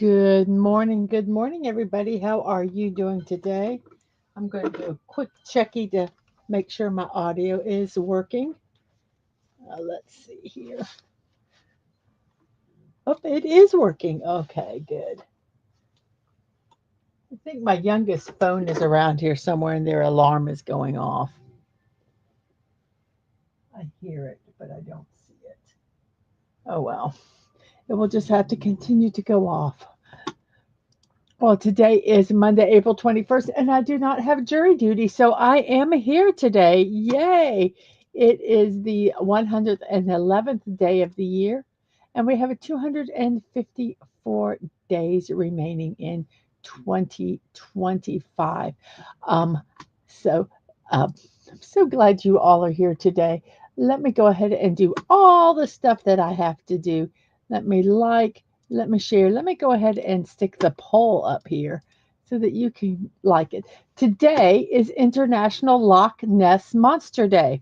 Good morning, everybody. How are you doing today? I'm going to do a quick checky to make sure my audio is working. Let's see here. Oh, it is working. Okay, good. I think my youngest phone is around here somewhere and their alarm is going off. I hear it, but I don't see it. Oh, well. It will just have to continue to go off. Well, today is Monday, April 21st, and I do not have jury duty, so I am here today. Yay! It is the 111th day of the year, and we have 254 days remaining in 2025. Um, so, I'm so glad you all are here today. Let me go ahead and do all the stuff that I have to do. Let me let me share. Let me go ahead and stick the poll up here so that you can like it. Today is International Loch Ness Monster Day.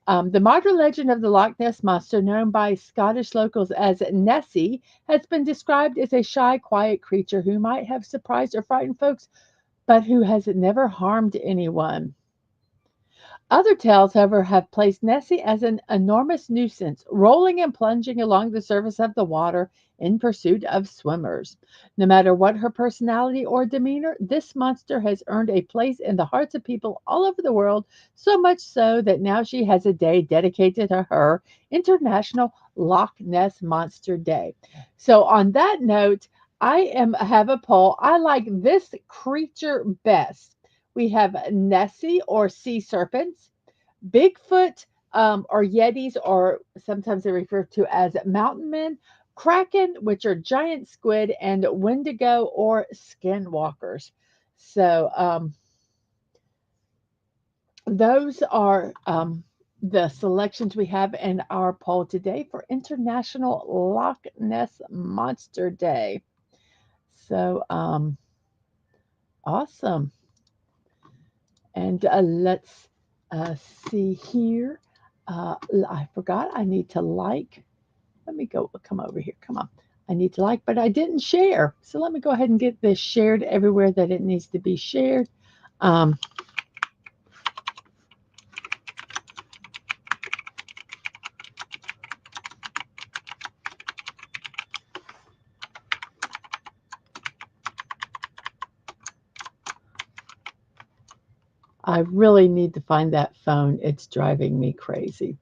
The modern legend of the Loch Ness Monster, known by Scottish locals as Nessie, has been described as a shy, quiet creature who might have surprised or frightened folks, but who has never harmed anyone. Other tales, however, have placed Nessie as an enormous nuisance, rolling and plunging along the surface of the water in pursuit of swimmers. No matter what her personality or demeanor, this monster has earned a place in the hearts of people all over the world, so much so that now she has a day dedicated to her, International Loch Ness Monster Day. So, on that note, have a poll. I like this creature best. We have Nessie or sea serpents, Bigfoot or Yetis, or sometimes they're referred to as mountain men, Kraken, which are giant squid, and Wendigo or skinwalkers. So those are the selections we have in our poll today for International Loch Ness Monster Day. So awesome. And let's see here. I forgot I need to like. Let me go, come over here. Come on. I need to like, but I didn't share. So let me go ahead and get this shared everywhere that it needs to be shared. Um, I really need to find that phone. It's driving me crazy.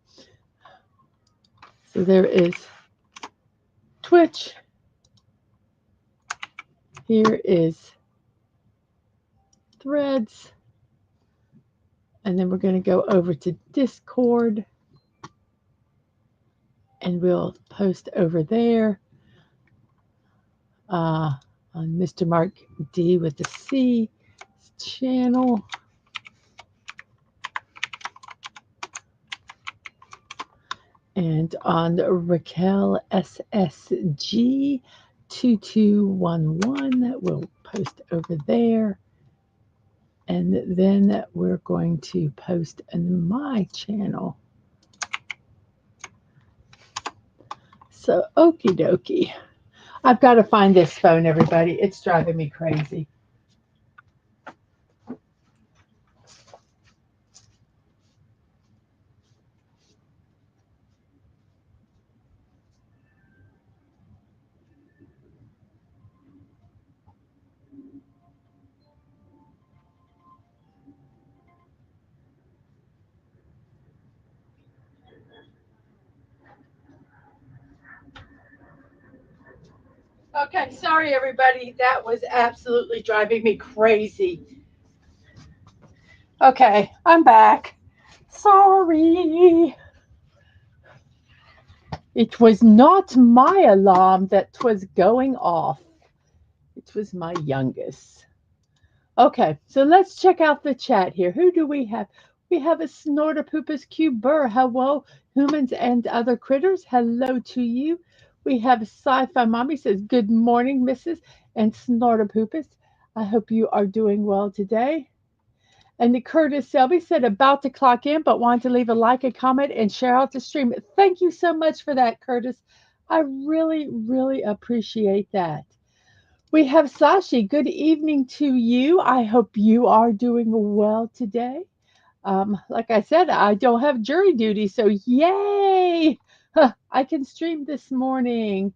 So there is Twitch. Here is Threads. And then we're going to go over to Discord and we'll post over there on Mr. Mark D with the C channel. And on Raquel SSG 2211, that we'll post over there. And then we're going to post in my channel. So, okie dokie. I've got to find this phone, everybody. It's driving me crazy. Okay, sorry everybody. That was absolutely driving me crazy. Okay, I'm back. Sorry. It was not my alarm that was going off. It was my youngest. Okay, so let's check out the chat here. Who do we have? We have a Snorterpoopus Q Burr. Hello, humans and other critters. Hello to you. We have Sci-Fi Mommy says, good morning, Mrs. and Snorterpoopus. I hope you are doing well today. And the Curtis Selby said, about to clock in, but wanted to leave a like, a comment, and share out the stream. Thank you so much for that, Curtis. I really, really appreciate that. We have Sashi. Good evening to you. I hope you are doing well today. Like I said, I don't have jury duty, so yay! I can stream this morning.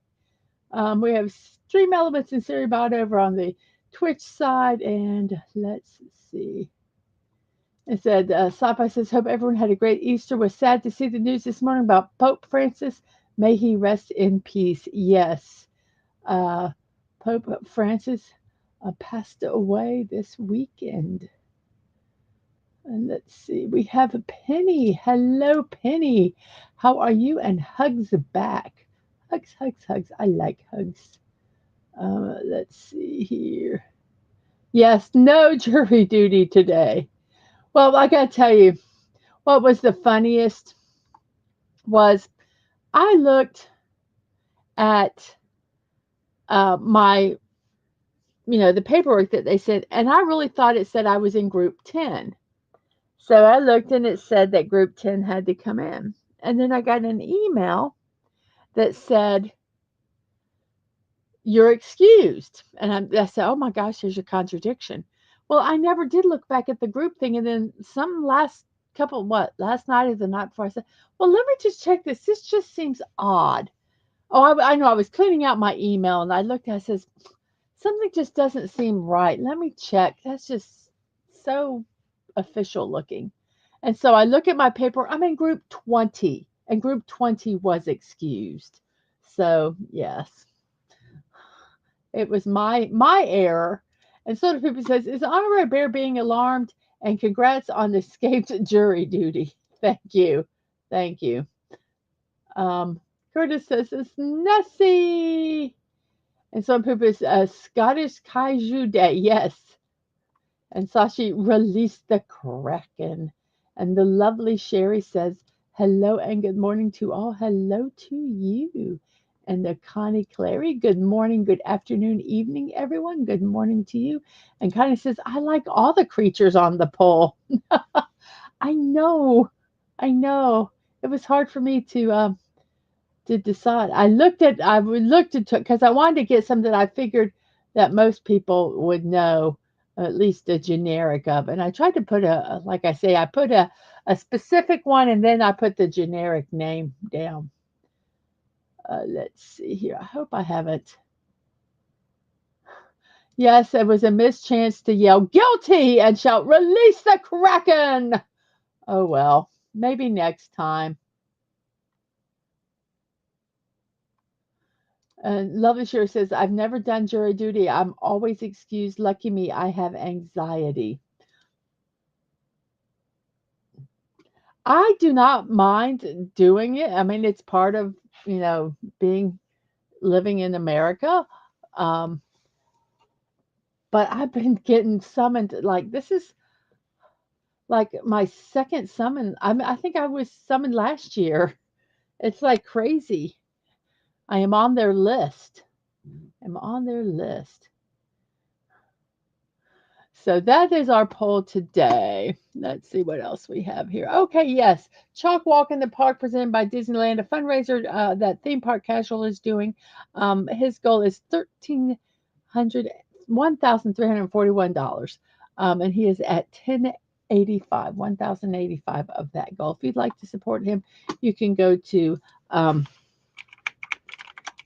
We have Stream Elements and Seribot over on the Twitch side, and let's see. It said, Sci-Fi says, hope everyone had a great Easter. Was sad to see the news this morning about Pope Francis. May he rest in peace. Yes. Uh, Pope Francis passed away this weekend. And let's see, we have Penny. Hello, Penny. How are you? And hugs back. Hugs, hugs, hugs. I like hugs. Let's see here. Yes, no jury duty today. Well, I got to tell you, what was the funniest was I looked at my, the paperwork that they sent, and I really thought it said I was in group 10. So I looked and it said that group 10 had to come in. And then I got an email that said, you're excused. And I said, oh my gosh, there's a contradiction. Well, I never did look back at the group thing. And then last night or the night before, I said, well, let me just check this. This just seems odd. Oh, I know. I was cleaning out my email and I looked and I says, something just doesn't seem right. Let me check. That's just so official looking. And so I look at my paper. I'm in group 20, and group 20 was excused. So yes, it was my error. And so the people says, is Honorary Bear being alarmed? And congrats on escaped jury duty. Thank you. Thank you. Curtis says, it's Nessie. And some people say, Scottish Kaiju Day. Yes. And Sashi released the Kraken. And the lovely Sherry says, hello and good morning to all. Hello to you. And the Connie Clary, good morning, good afternoon, evening, everyone. Good morning to you. And Connie says, I like all the creatures on the poll. I know. I know. It was hard for me to decide. I looked at because I wanted to get some that I figured that most people would know, at least a generic of. And I tried to put like I say, I put a specific one and then I put the generic name down. Let's see here. I hope I haven't. Yes, it was a mischance to yell guilty and shout, release the Kraken. Oh, well, maybe next time. And Lovely Sure says, I've never done jury duty. I'm always excused. Lucky me, I have anxiety. I do not mind doing it. I mean, it's part of, living in America. Um, but I've been getting summoned. Like, this is like my second summon. I think I was summoned last year. It's like crazy. I am on their list. I'm on their list. So that is our poll today. Let's see what else we have here. Okay, yes. Chalk Walk in the Park presented by Disneyland, a fundraiser that Theme Park Casual is doing. His goal is $1,341. And he is at 1,085 of that goal. If you'd like to support him, you can go to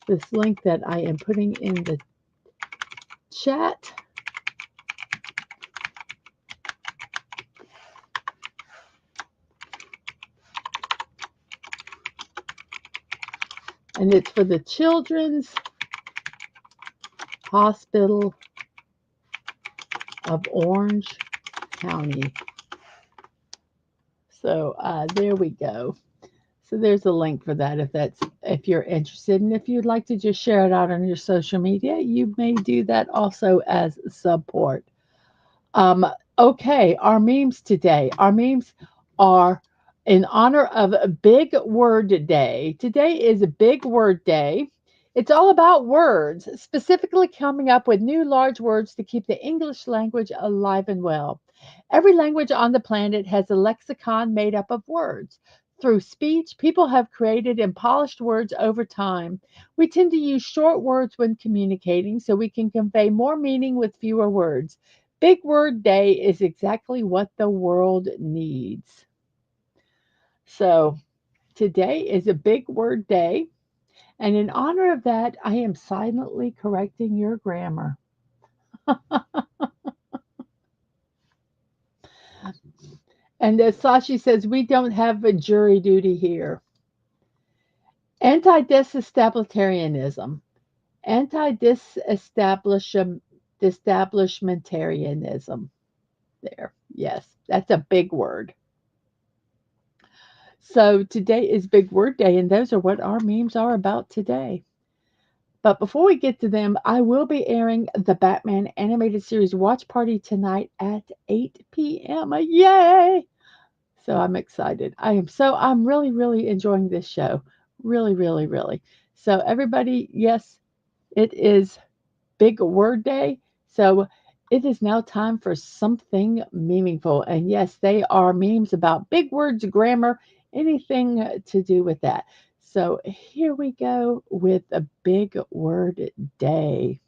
this link that I am putting in the chat. And it's for the Children's Hospital of Orange County. So there we go. So there's a link for that if you're interested. And if you'd like to just share it out on your social media, you may do that also as support. Okay, our memes today. Our memes are in honor of Big Word Day. Today is a Big Word Day. It's all about words, specifically coming up with new large words to keep the English language alive and well. Every language on the planet has a lexicon made up of words. through speech, people have created and polished words over time. We tend to use short words when communicating so we can convey more meaning with fewer words. Big Word Day is exactly what the world needs. So, today is a Big Word Day, and in honor of that, I am silently correcting your grammar. And as Sashi says, we don't have a jury duty here. Anti-disestablishmentarianism. Anti-disestablishmentarianism. There. Yes, that's a big word. So today is Big Word Day, and those are what our memes are about today. But before we get to them, I will be airing the Batman animated series watch party tonight at 8 p.m. Yay! So I'm excited. I'm really, really enjoying this show. Really, really, really. So everybody, yes, it is Big Word Day. So it is now time for something meaningful. And yes, they are memes about big words, grammar, anything to do with that. So here we go with a Big Word Day.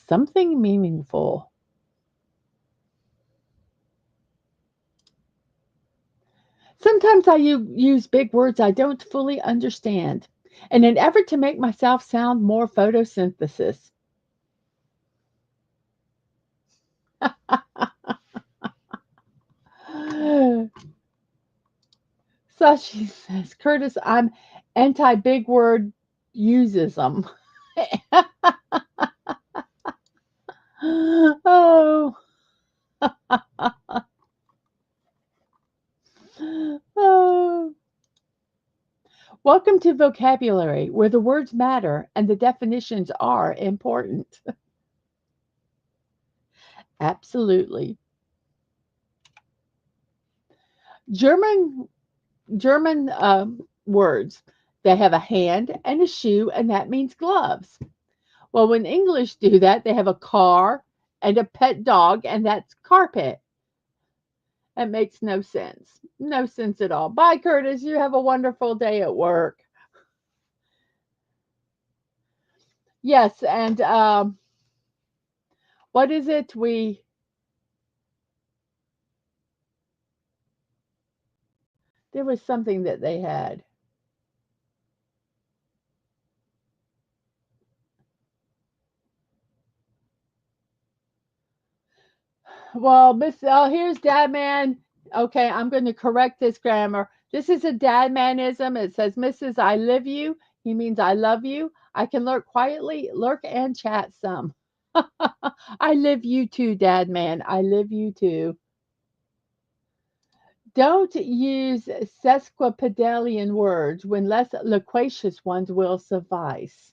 Something meaningful. Sometimes I use big words I don't fully understand in an effort to make myself sound more photosynthesis. Sashi says, Curtis, I'm anti big word uses them. Oh, oh. Welcome to vocabulary, where the words matter and the definitions are important. Absolutely. German words. They have a hand and a shoe, and that means gloves. Well, when English do that, they have a car and a pet dog, and that's carpet. That makes no sense. No sense at all. Bye, Curtis. You have a wonderful day at work. Yes, and what is it? There was something that they had. Well, here's Dad Man. Okay, I'm going to correct this grammar. This is a dad manism. It says, Mrs. I live you. He means I love you. I can lurk quietly, lurk and chat some. I live you too, Dad Man. I live you too. Don't use sesquipedalian words when less loquacious ones will suffice.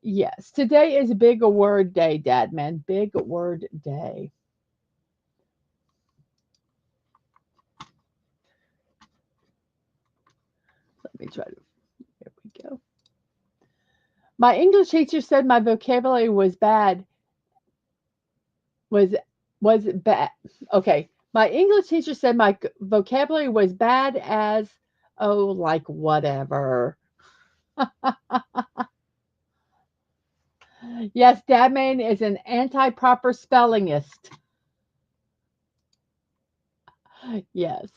Yes, today is Big Word Day, Dad Man. Big Word Day. Let me try to. Here we go. My English teacher said my vocabulary was bad. Was bad. Okay. My English teacher said my vocabulary was bad as like whatever. Yes, Dadman is an anti-proper spellingist. Yes.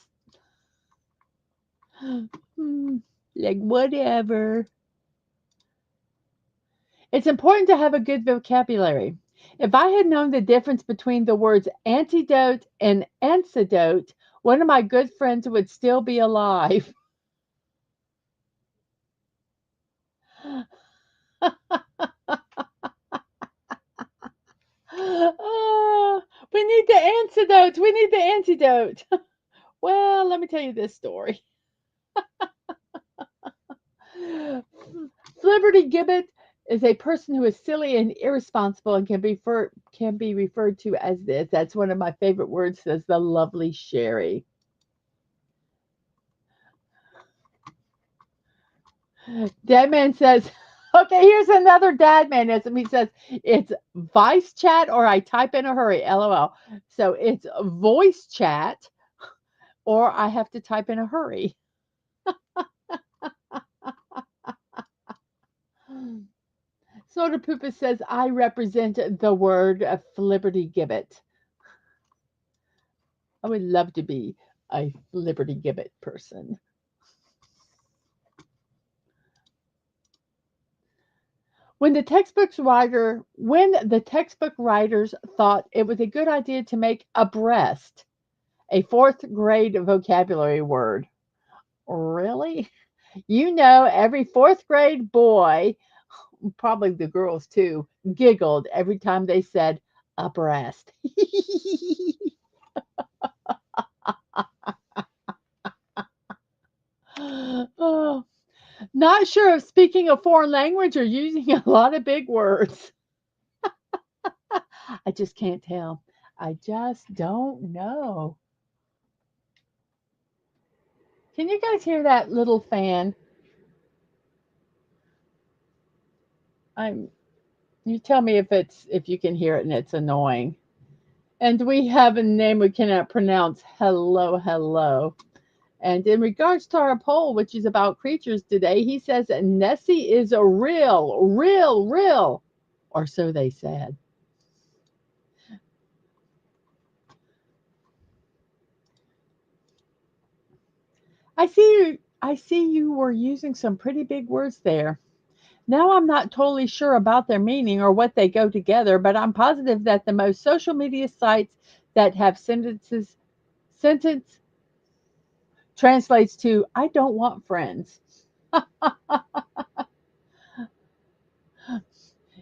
Like whatever. It's important to have a good vocabulary. If I had known the difference between the words antidote and antidote, one of my good friends would still be alive. Ah, we need the antidote. We need the antidote. Well, let me tell you this story. Flibberty Gibbet is a person who is silly and irresponsible and can be referred to as this. That's one of my favorite words, says the lovely Sherry. Dead Man says, Okay, here's another dad manism. He says it's voice chat or I type in a hurry. LOL. So it's voice chat or I have to type in a hurry. Soda Poopa says I represent the word Liberty Gibbet. I would love to be a Liberty Gibbet person. When the textbook writers thought it was a good idea to make abreast a fourth grade vocabulary word. Really? You know, every fourth grade boy, probably the girls too, giggled every time they said abreast. Oh, not sure if speaking a foreign language or using a lot of big words. I just can't tell. I just don't know. Can you guys hear that little fan? I'm you tell me if you can hear it and it's annoying. And we have a name we cannot pronounce. Hello, hello. And in regards to our poll, which is about creatures today, he says Nessie is a real, or so they said. I see you were using some pretty big words there. Now I'm not totally sure about their meaning or what they go together, but I'm positive that the most social media sites that have sentence translates to I don't want friends.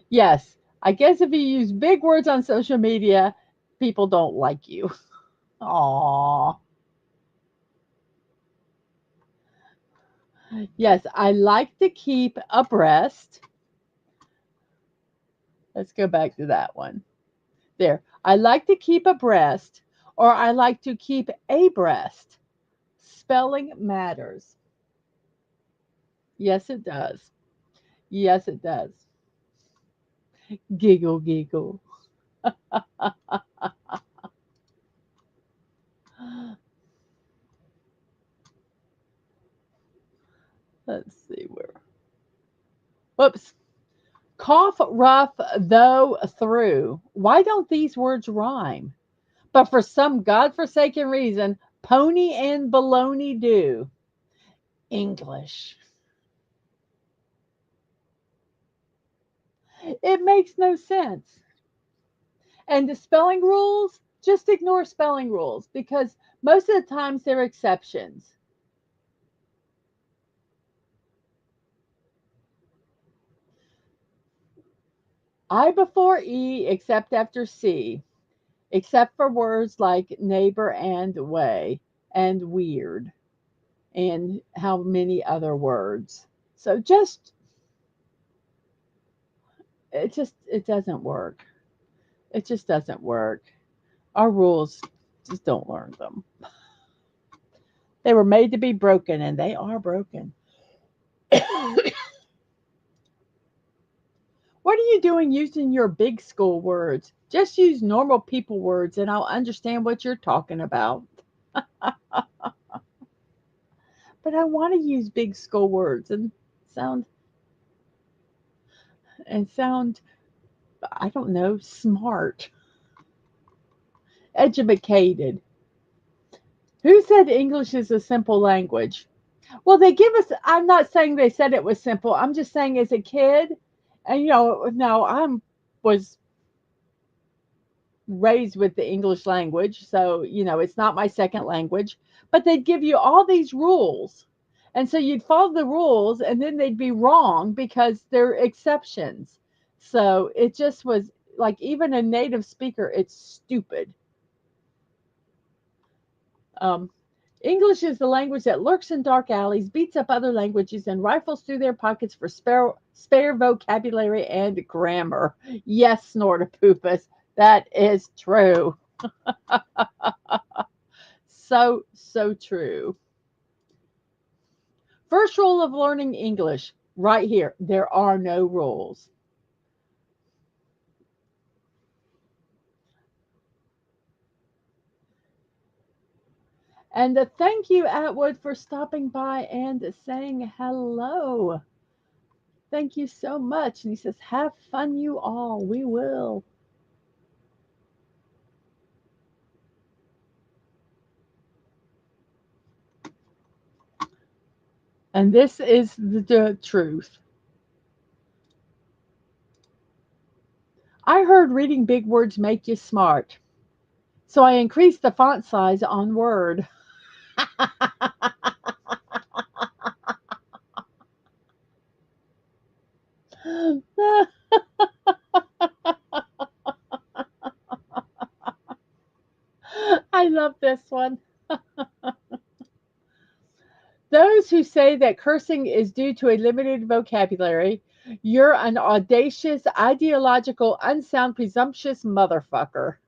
Yes, I guess if you use big words on social media, people don't like you. Aw. Yes, I like to keep abreast. Let's go back to that one. There. I like to keep abreast, or I like to keep abreast. Spelling matters. Yes, it does. Yes, it does. Giggle, giggle. Let's see where. Whoops. Cough rough though through. Why don't these words rhyme? But for some godforsaken reason, pony and baloney do. English. It makes no sense. And the spelling rules, just ignore spelling rules because most of the times they're exceptions. I before E except after C, except for words like neighbor and way and weird and how many other words. So it doesn't work. It just doesn't work. Our rules just don't learn them. They were made to be broken and they are broken. What are you doing using your big school words? Just use normal people words and I'll understand what you're talking about. But I want to use big school words sound sound I don't know, smart, educated. Who said English is a simple language? Well, they give us, I'm not saying they said it was simple. I'm just saying as a kid, and no, was raised with the English language, so it's not my second language, but they'd give you all these rules. And so you'd follow the rules and then they'd be wrong because they're exceptions. So it just was like even a native speaker, it's stupid. Um, English is the language that lurks in dark alleys, beats up other languages, and rifles through their pockets for spare vocabulary and grammar. Yes, Snortopoopas, that is true. So, so true. First rule of learning English right here. There are no rules. And thank you, Atwood, for stopping by and saying hello. Thank you so much. And he says, have fun, you all. We will. And this is the truth. I heard reading big words make you smart. So I increased the font size on Word. I love this one. Those who say that cursing is due to a limited vocabulary, you're an audacious, ideological, unsound, presumptuous motherfucker.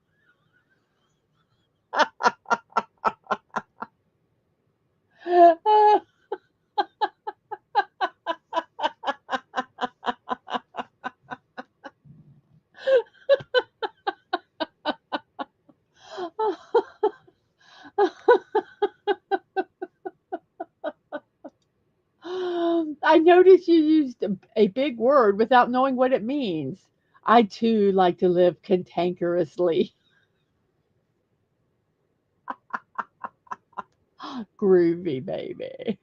I noticed you used a big word without knowing what it means. I too like to live cantankerously. Groovy, baby.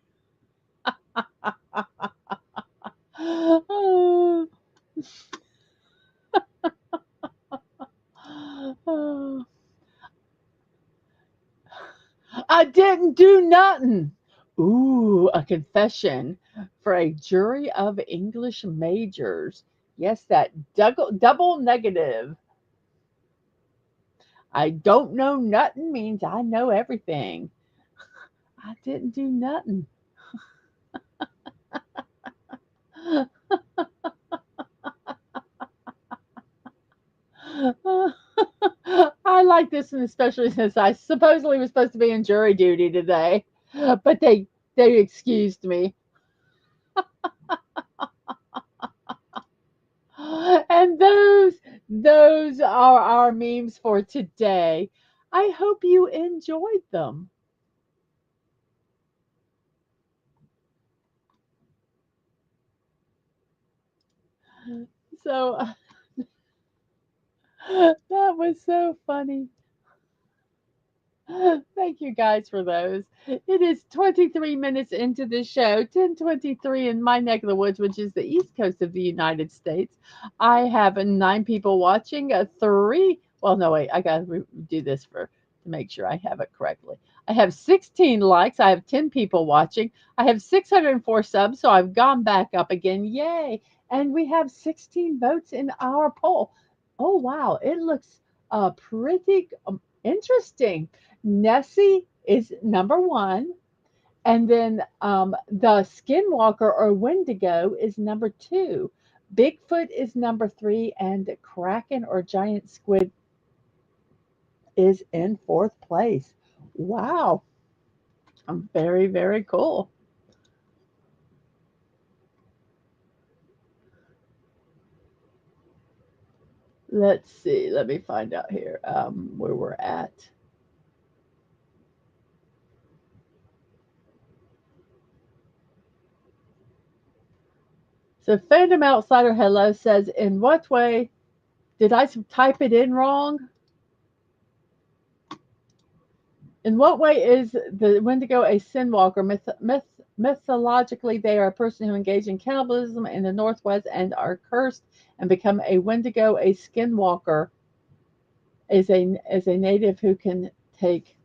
Oh, oh. I didn't do nothing. Ooh, a confession for a jury of English majors. Yes, that double negative. I don't know nothing means I know everything. I didn't do nothing. I like this one especially since I supposedly was supposed to be in jury duty today, but they excused me. And those are our memes for today. I hope you enjoyed them. So that was so funny. Thank you guys for those. It is 23 minutes into the show, 10:23 in my neck of the woods, which is the east coast of the United States. I have 9 people watching, 3. Well, no, wait, I got to do this for to make sure I have it correctly. I have 16 likes. I have 10 people watching. I have 604 subs, so I've gone back up again. Yay! And we have 16 votes in our poll. Oh wow, it looks pretty interesting. Nessie is number 1, and then the Skinwalker or Wendigo is number 2. Bigfoot is number 3, and Kraken or giant squid is in 4th place. Wow, very, very cool. Let's see. Let me find out here where we're at. So, Fandom Outsider Hello says, in what way did I type it in wrong? In what way is the Wendigo a skinwalker? Mythologically, they are a person who engaged in cannibalism in the Northwest and are cursed and become a Wendigo. A skinwalker is a native who can take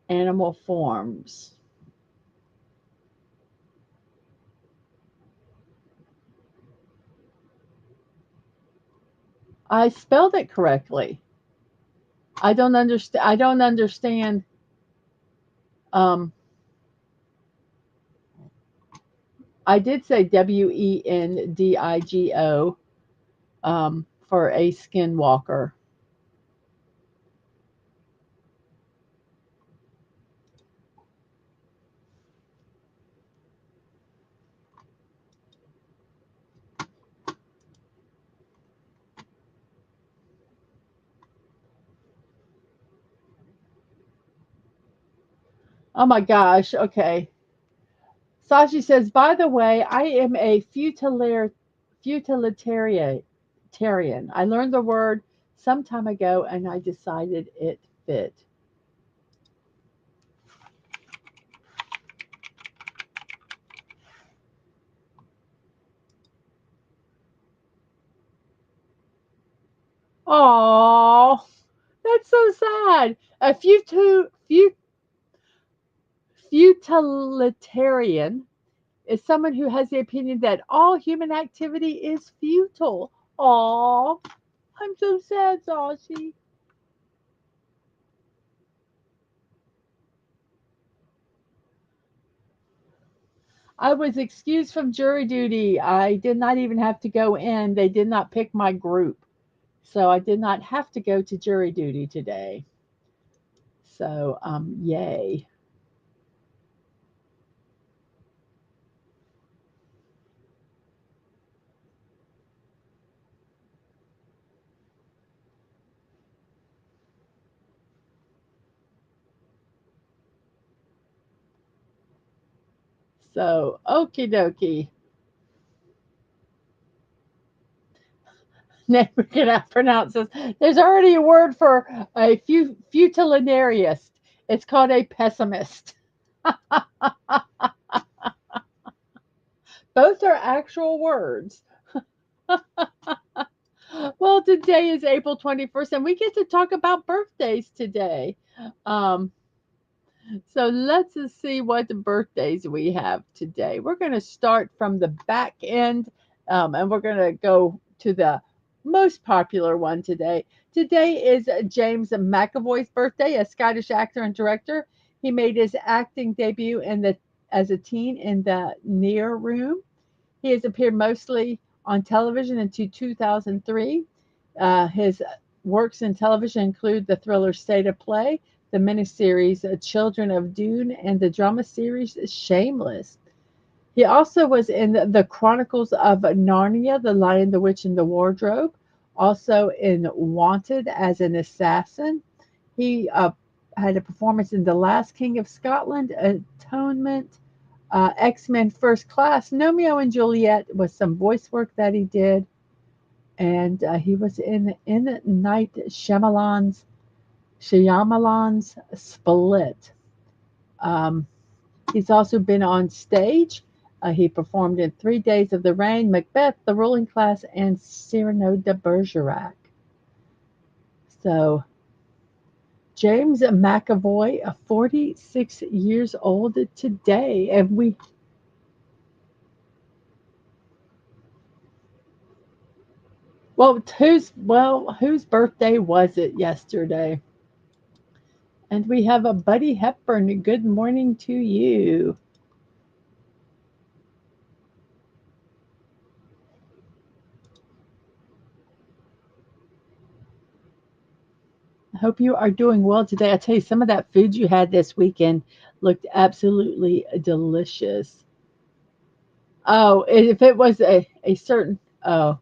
animal forms. I spelled it correctly. I don't understand. I don't understand. Um, I did say Wendigo for a skinwalker. Oh my gosh. Okay. Sashi says, by the way, I am a futilitarian. I learned the word some time ago and I decided it fit. Oh, that's so sad. A futilitarian is someone who has the opinion that all human activity is futile. Oh, I'm so sad, Sashi. I was excused from jury duty. I did not even have to go in. They did not pick my group. So I did not have to go to jury duty today. So, yay. So, okie dokie. Never can I pronounce this. There's already a word for a futilitarianist. It's called a pessimist. Both are actual words. Well, today is April 21st, and we get to talk about birthdays today. Um, so let's just see what birthdays we have today. We're going to start from the back end, and we're going to go to the most popular one today. Today is James McAvoy's birthday, a Scottish actor and director. He made his acting debut as a teen in The Near Room. He has appeared mostly on television until 2003. His works in television include the thriller State of Play, the miniseries Children of Dune, and the drama series Shameless. He also was in the Chronicles of Narnia, The Lion, the Witch, and the Wardrobe, also in Wanted as an assassin. He had a performance in The Last King of Scotland, Atonement, X-Men First Class, Romeo and Juliet was some voice work that he did, and he was in Night Shyamalan's Split. Um, he's also been on stage. He performed in 3 Days of the Rain, Macbeth, The Ruling Class, and Cyrano de Bergerac. So James McAvoy, 46 years old today, and whose birthday was it yesterday? And we have a Buddy Hepburn. Good morning to you. I hope you are doing well today. I tell you, some of that food you had this weekend looked absolutely delicious. Oh, if it was a certain, oh,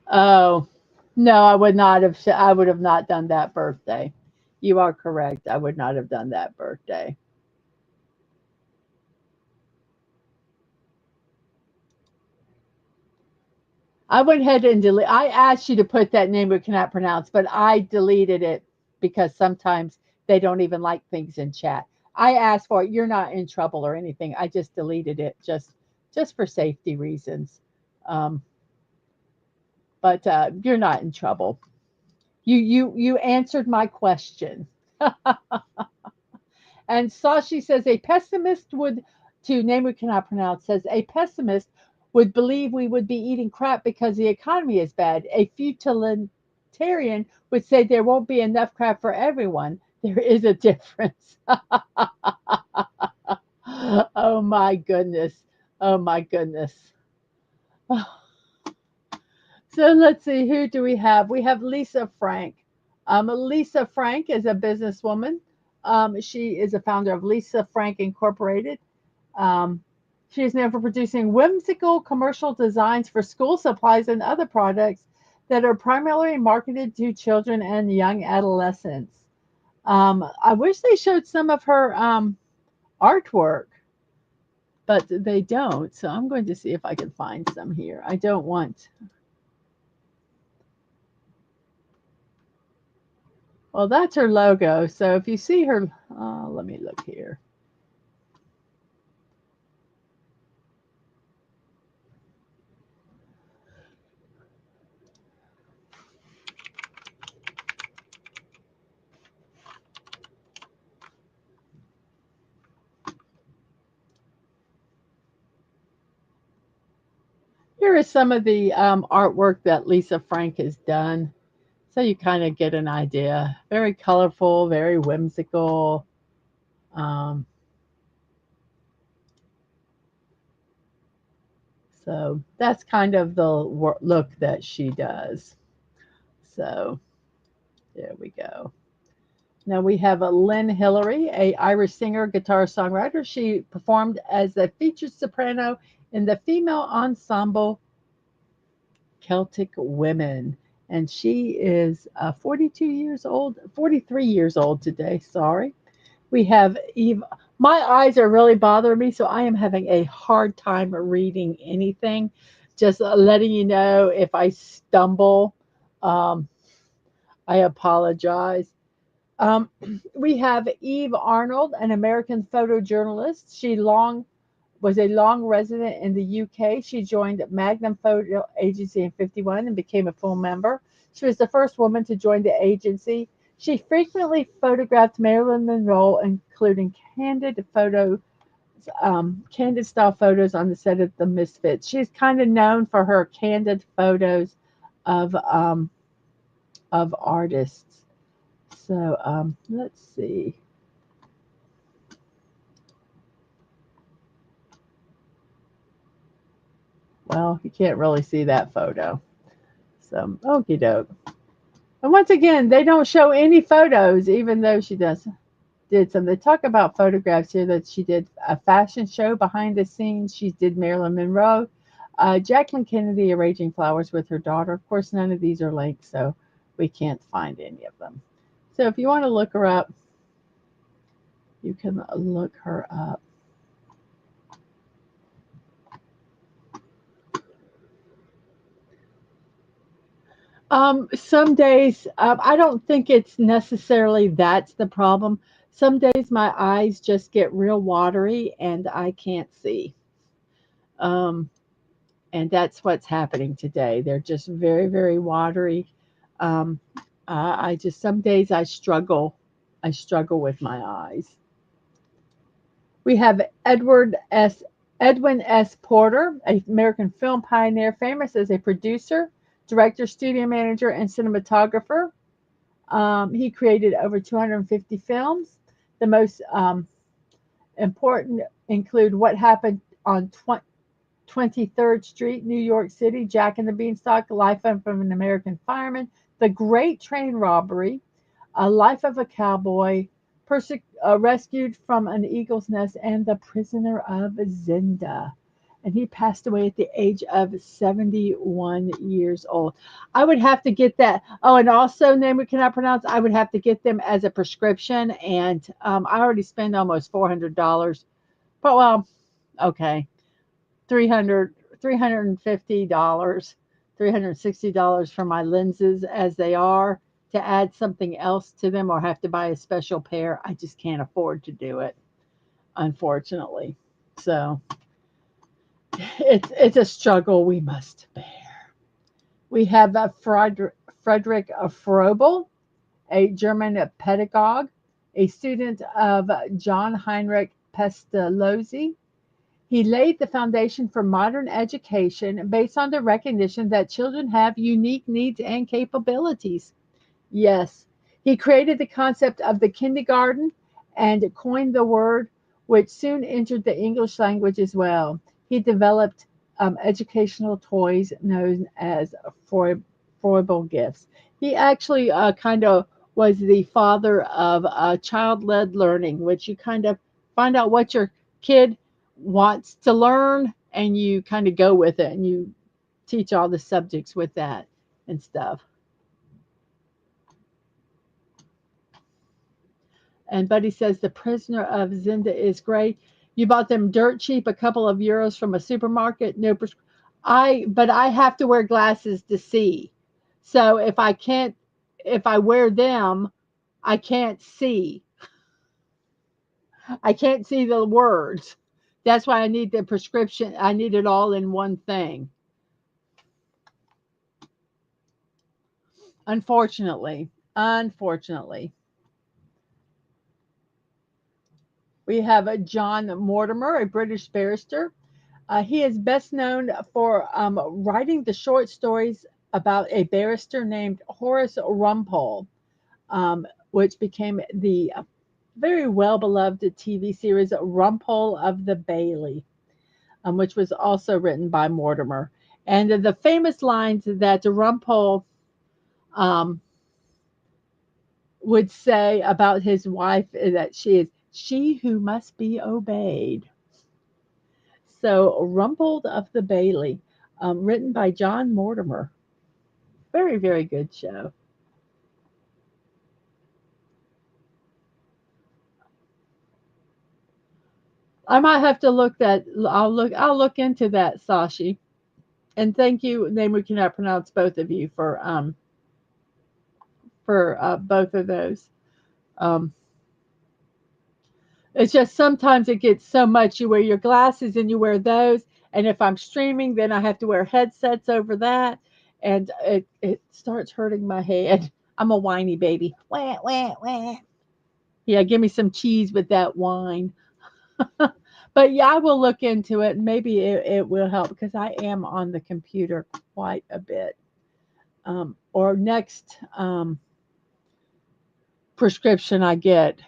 oh, no, I would not have, I would have not done that birthday. You are correct. I would not have done that birthday. I went ahead and delete. I asked you to put that name we cannot pronounce, but I deleted it because sometimes they don't even like things in chat. I asked for it. You're not in trouble or anything. I just deleted it just for safety reasons. Um, but you're not in trouble. You answered my question. And Sashi says a pessimist would, to name we cannot pronounce, says a pessimist would believe we would be eating crap because the economy is bad. A futilitarian would say there won't be enough crap for everyone. There is a difference. Oh my goodness. Oh my goodness. So let's see, who do we have? We have Lisa Frank. Lisa Frank is a businesswoman. She is a founder of Lisa Frank Incorporated. Um, she is known for producing whimsical commercial designs for school supplies and other products that are primarily marketed to children and young adolescents. I wish they showed some of her artwork, but they don't. So I'm going to see if I can find some here. I don't want. Well, that's her logo. So if you see her, let me look here. Here is some of the artwork that Lisa Frank has done. So you kind of get an idea. Very colorful, very whimsical. Um, so that's kind of the look that she does. So there we go. Now we have a Lynn Hillary, a Irish singer, guitar songwriter. She performed as a featured soprano in the female ensemble Celtic Women. And she is 42 years old, 43 years old today. Sorry. We have Eve. My eyes are really bothering me, so I am having a hard time reading anything. Just letting you know if I stumble, um, I apologize. Um, we have Eve Arnold, an American photojournalist. She was a long resident in the UK. She joined Magnum Photo Agency in 51 and became a full member. She was the first woman to join the agency. She frequently photographed Marilyn Monroe, including candid style photos on the set of The Misfits. She's kind of known for her candid photos of artists. So let's see. Well, you can't really see that photo. So, okie doke. And once again, they don't show any photos, even though she did some. They talk about photographs here that she did a fashion show behind the scenes. She did Marilyn Monroe, Jacqueline Kennedy arranging flowers with her daughter. Of course, none of these are linked, so we can't find any of them. So if you want to look her up, you can look her up. Some days, I don't think it's necessarily that's the problem. Some days my eyes just get real watery and I can't see. Um, and that's what's happening today. They're just very, very watery. Um, I just, some days I struggle. I struggle with my eyes. We have Edwin S. Porter, an American film pioneer, famous as a producer, director, studio manager, and cinematographer. He created over 250 films. The most important include What Happened on 23rd Street, New York City, Jack and the Beanstalk, Life of an American Fireman, The Great Train Robbery, A Life of a Cowboy, Rescued from an Eagle's Nest, and The Prisoner of Zenda. And he passed away at the age of 71 years old. I would have to get that. Oh, and also, name we cannot pronounce, I would have to get them as a prescription. And I already spent almost $400. But, well, okay. 350 dollars, $360 for my lenses as they are. To add something else to them or have to buy a special pair, I just can't afford to do it, unfortunately. So it's a struggle we must bear. We have Frederick Froebel, a German pedagogue, a student of John Heinrich Pestalozzi. He laid the foundation for modern education based on the recognition that children have unique needs and capabilities. Yes, he created the concept of the kindergarten and coined the word, which soon entered the English language as well. He developed educational toys known as Freuble gifts. He actually kind of was the father of child led learning, which you kind of find out what your kid wants to learn and you kind of go with it and you teach all the subjects with that. and stuff. And Buddy says The Prisoner of Zinda is great. You bought them dirt cheap, a couple of euros from a supermarket. No, but I have to wear glasses to see. So if I wear them, I can't see. I can't see the words. That's why I need the prescription. I need it all in one thing. Unfortunately, we have a John Mortimer, a British barrister. He is best known for writing the short stories about a barrister named Horace Rumpole, which became the very well beloved TV series Rumpole of the Bailey, which was also written by Mortimer. And the famous lines that Rumpole um, would say about his wife is that she is she who must be obeyed. So, Rumpled of the Bailey, written by John Mortimer. Very, very good show. I might have to look that. I'll look into that, Sashi. And thank you. Name we cannot pronounce both of you for both of those. Um, it's just sometimes it gets so much. You wear your glasses and you wear those, and if I'm streaming, then I have to wear headsets over that, and it starts hurting my head. I'm a whiny baby. Wah wah wah. Yeah, give me some cheese with that wine. But yeah, I will look into it. Maybe it will help because I am on the computer quite a bit. Or next prescription I get.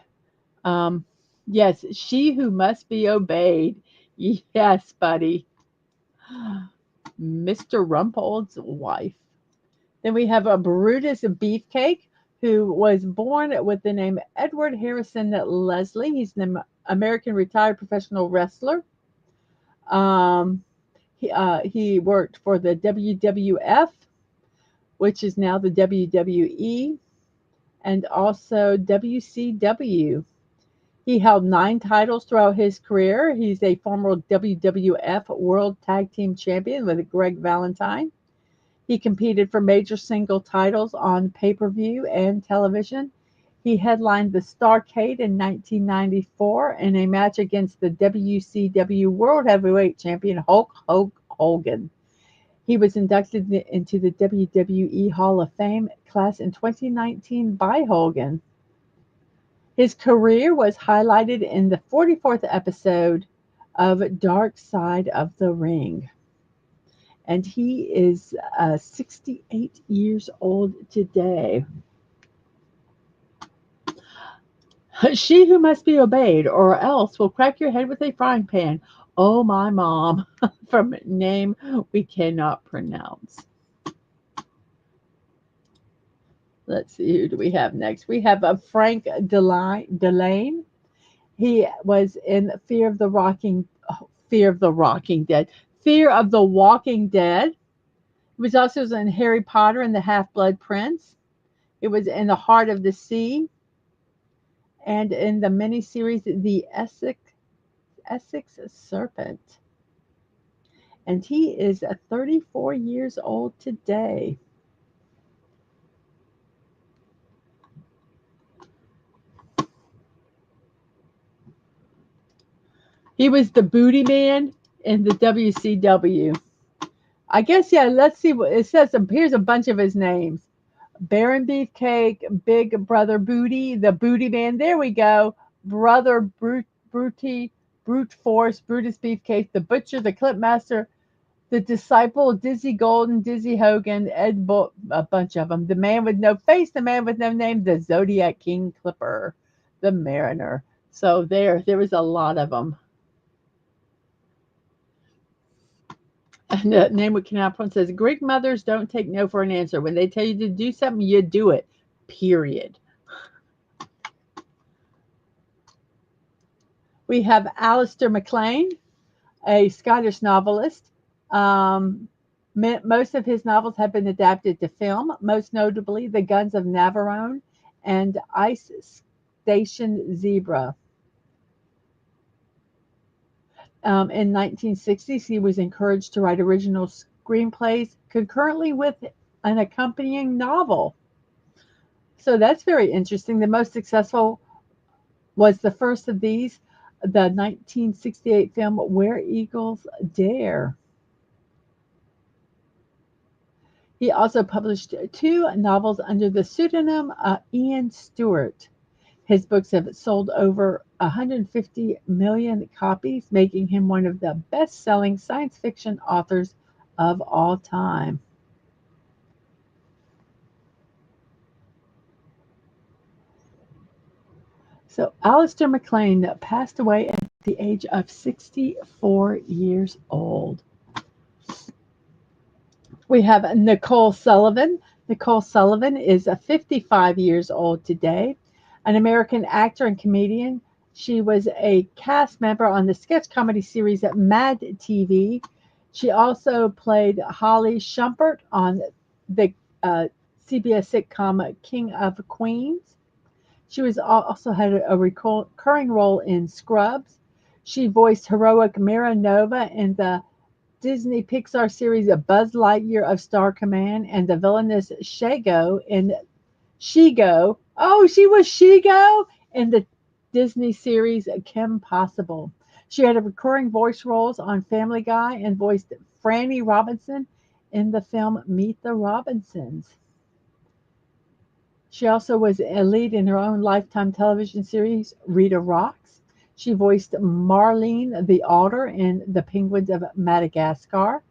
Um, yes, she who must be obeyed. Yes, buddy. Mr. Rumpold's wife. Then we have a Brutus Beefcake who was born with the name Edward Harrison Leslie. He's an American retired professional wrestler. Um, he worked for the WWF, which is now the WWE, and also WCW. He held 9 titles throughout his career. He's a former WWF World Tag Team Champion with Greg Valentine. He competed for major single titles on pay-per-view and television. He headlined the Starrcade in 1994 in a match against the WCW World Heavyweight Champion Hulk Hogan. He was inducted into the WWE Hall of Fame class in 2019 by Hogan. His career was highlighted in the 44th episode of Dark Side of the Ring. And he is 68 years old today. She who must be obeyed, or else will crack your head with a frying pan. Oh, my mom, from a name we cannot pronounce. Let's see, who do we have next? We have Frank Delane. He was in Fear of the Rocking Dead, Fear of the Walking Dead. He was also in Harry Potter and the Half-Blood Prince. It was in The Heart of the Sea, and in the miniseries The Essex Serpent. And he is 34 years old today. He was the booty man in the WCW. I guess, yeah, let's see what it says. Here's a bunch of his names. Baron Beefcake, Big Brother Booty, the Booty Man. There we go. Brother Brute Force, Brutus Beefcake, the Butcher, the Clipmaster, the Disciple, Dizzy Golden, Dizzy Hogan, a bunch of them. The Man with No Face, the Man with No Name, the Zodiac King Clipper, the Mariner. So there was a lot of them. And the name with Canal Point says Greek mothers don't take no for an answer. When they tell you to do something, you do it. Period. We have Alistair MacLean, a Scottish novelist. Um, Most of his novels have been adapted to film, most notably The Guns of Navarone and Ice Station Zebra. In 1960s, he was encouraged to write original screenplays concurrently with an accompanying novel. So that's very interesting. The most successful was the first of these, the 1968 film Where Eagles Dare. He also published two novels under the pseudonym Ian Stewart. His books have sold over 150 million copies, making him one of the best-selling science fiction authors of all time. So Alistair MacLean passed away at the age of 64 years old. We have Nicole Sullivan. Nicole Sullivan is 55 years old today, an American actor and comedian. She was a cast member on the sketch comedy series Mad TV. She also played Holly Shumpert on the CBS sitcom King of Queens. She was also had a recurring role in Scrubs. She voiced heroic Mira Nova in the Disney Pixar series A Buzz Lightyear of Star Command and the villainous Shago in Shigo. Oh, she was Shigo in the Disney series Kim Possible. She had a recurring voice roles on Family Guy and voiced Franny Robinson in the film Meet the Robinsons. She also was a lead in her own Lifetime television series, Rita Rocks. She voiced Marlene the otter in The Penguins of Madagascar.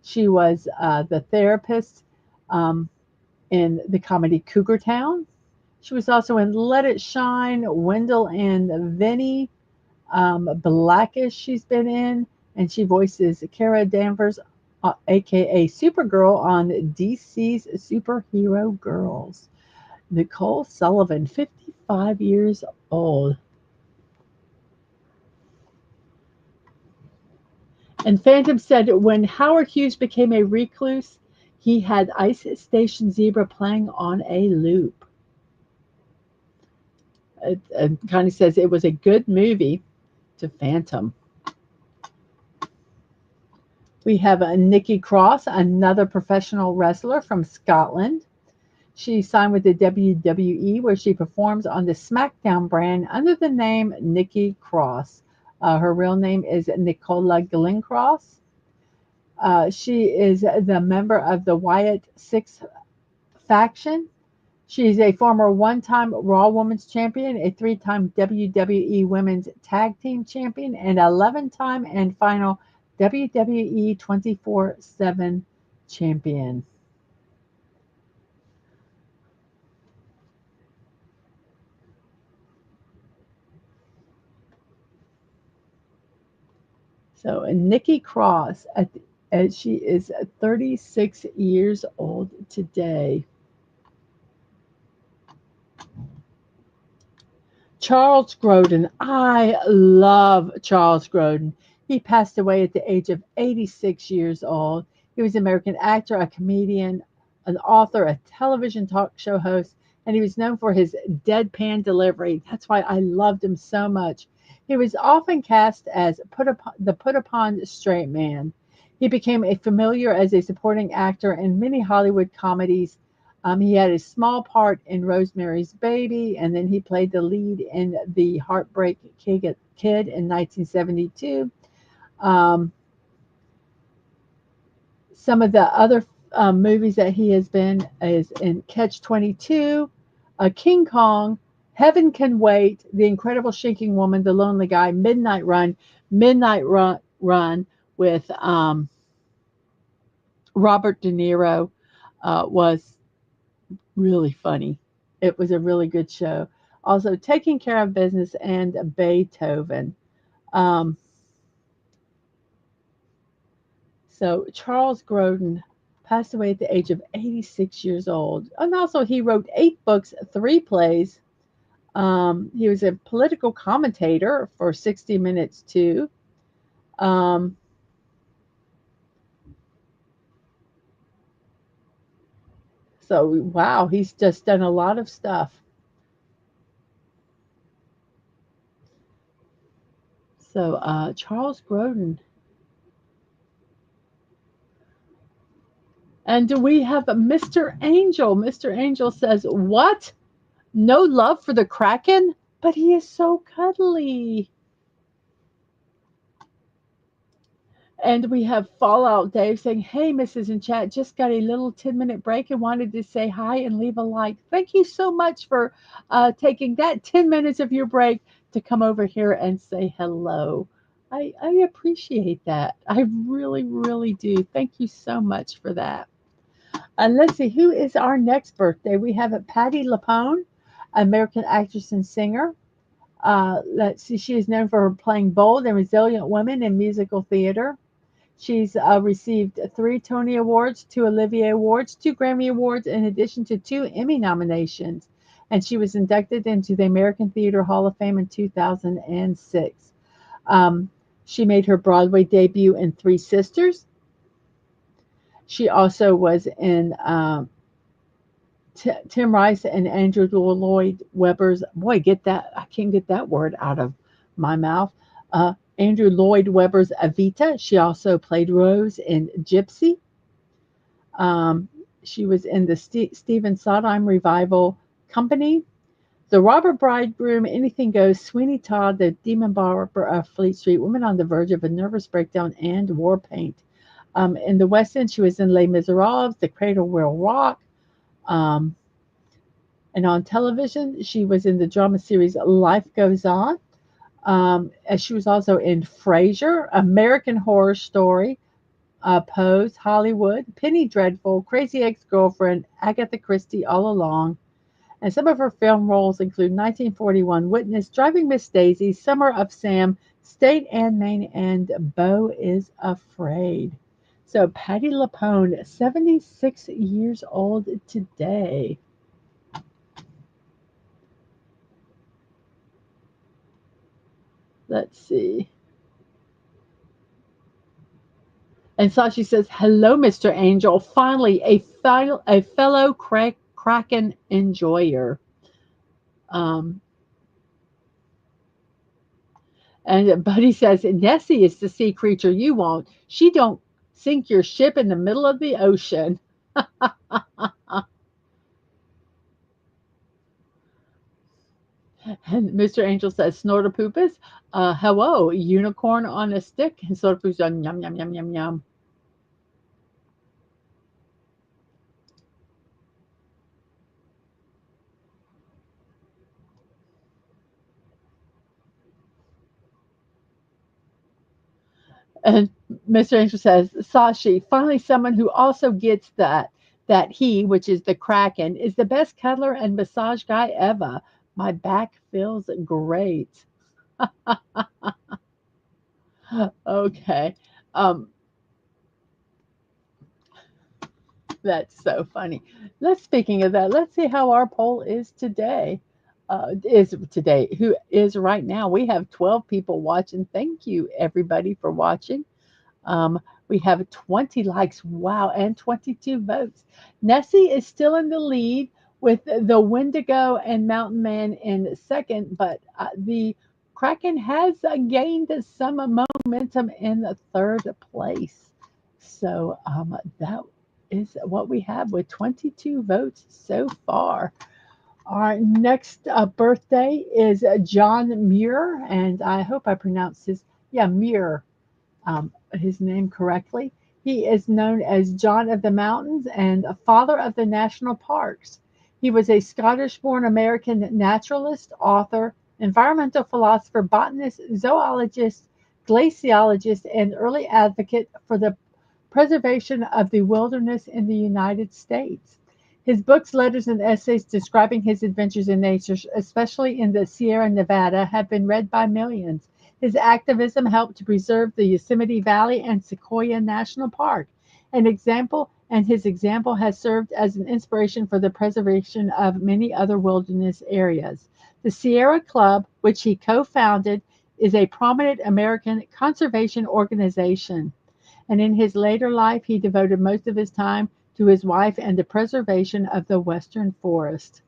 She was the therapist um, in the comedy Cougar Town. She was also in Let It Shine, Wendell and Vinny, Blackish she's been in, and she voices Kara Danvers, aka Supergirl, on DC's Superhero Girls. Nicole Sullivan, 55 years old. And Phantom said when Howard Hughes became a recluse, he had Ice Station Zebra playing on a loop. It kind of says it was a good movie to Phantom. We have Nikki Cross, another professional wrestler from Scotland. She signed with the WWE, where she performs on the SmackDown brand under the name Nikki Cross. Her real name is Nicola Glencross. She is the member of the Wyatt Six faction. She's a former one-time Raw Women's Champion, a three-time WWE Women's Tag Team Champion, and 11-time and final WWE 24/7 Champion. So Nikki Cross, she is 36 years old today. Charles Grodin. I love Charles Grodin. He passed away at the age of 86 years old. He was an American actor, a comedian, an author, a television talk show host, and he was known for his deadpan delivery. That's why I loved him so much. He was often cast as the put upon straight man. He became a familiar as a supporting actor in many Hollywood comedies. He had a small part in Rosemary's Baby, and then he played the lead in The Heartbreak Kid in 1972. Um, some of the other movies that he has been is in Catch 22, King Kong, Heaven Can Wait, The Incredible Shrinking Woman, The Lonely Guy, Midnight Run with Robert De Niro was really funny. It was a really good show. Also, Taking Care of Business and Beethoven. Um, so Charles Grodin passed away at the age of 86 years old. And also, he wrote 8 books, 3 plays. He was a political commentator for 60 Minutes too. Um, So, wow, he's just done a lot of stuff. So, Charles Grodin. And do we have Mr. Angel? Mr. Angel says, "What? No love for the Kraken? But he is so cuddly." And we have Fallout Dave saying, "Hey, Mrs. in chat, just got a little 10-minute break and wanted to say hi and leave a like." Thank you so much for taking that 10 minutes of your break to come over here and say hello. I appreciate that. I really, really do. Thank you so much for that. And let's see, who is our next birthday? We have Patti LuPone, American actress and singer. Let's see, she is known for playing bold and resilient women in musical theater. She's received 3 Tony Awards, 2 Olivier Awards, 2 Grammy Awards, in addition to 2 Emmy nominations. And she was inducted into the American Theater Hall of Fame in 2006. Um, she made her Broadway debut in Three Sisters. She also was in Tim Rice and Andrew Lloyd Webber's, boy, get that, I can't get that word out of my mouth. Andrew Lloyd Webber's Evita. She also played Rose in Gypsy. Um, she was in the Stephen Sondheim revival Company, The Robber Bridegroom, Anything Goes, Sweeney Todd, The Demon Barber of Fleet Street, Women on the Verge of a Nervous Breakdown, and War Paint. In the West End, she was in Les Miserables, The Cradle Will Rock. Um, and on television, she was in the drama series Life Goes On. As she was also in Frasier, American Horror Story, Pose, Hollywood, Penny Dreadful, Crazy Ex-Girlfriend, Agatha Christie, All Along. And some of her film roles include 1941 Witness, Driving Miss Daisy, Summer of Sam, State and Maine, and Beau is Afraid. So Patti LuPone, 76 years old today. Let's see. And Sashi says, "Hello, Mr. Angel. Finally, a fellow Kraken enjoyer." Um, and Buddy says, "Nessie is the sea creature you want. She don't sink your ship in the middle of the ocean." And Mr. Angel says, "Snortopoopus, hello, unicorn on a stick." And Snortopoopus on yum yum yum yum yum. And Mr. Angel says, "Sashi, finally someone who also gets that he, which is the Kraken, is the best cuddler and massage guy ever. My back feels great." Okay. Um, that's so funny. Speaking of that, let's see how our poll is today. Who is right now? We have 12 people watching. Thank you, everybody, for watching. Um, we have 20 likes, wow, and 22 votes. Nessie is still in the lead with the Wendigo and Mountain Man in second, but the Kraken has gained some momentum in the third place. So that is what we have with 22 votes so far. Our next birthday is John Muir, and I hope I pronounced Muir, his name correctly. He is known as John of the Mountains and a father of the national parks. He was a Scottish born American naturalist, author, environmental philosopher, botanist, zoologist, glaciologist, and early advocate for the preservation of the wilderness in the United States. His books, letters, and essays describing his adventures in nature, especially in the Sierra Nevada, have been read by millions. His activism helped to preserve the Yosemite Valley and Sequoia National Park. His example has served as an inspiration for the preservation of many other wilderness areas. The Sierra Club, which he co-founded, is a prominent American conservation organization. And in his later life, he devoted most of his time to his wife and the preservation of the western forest.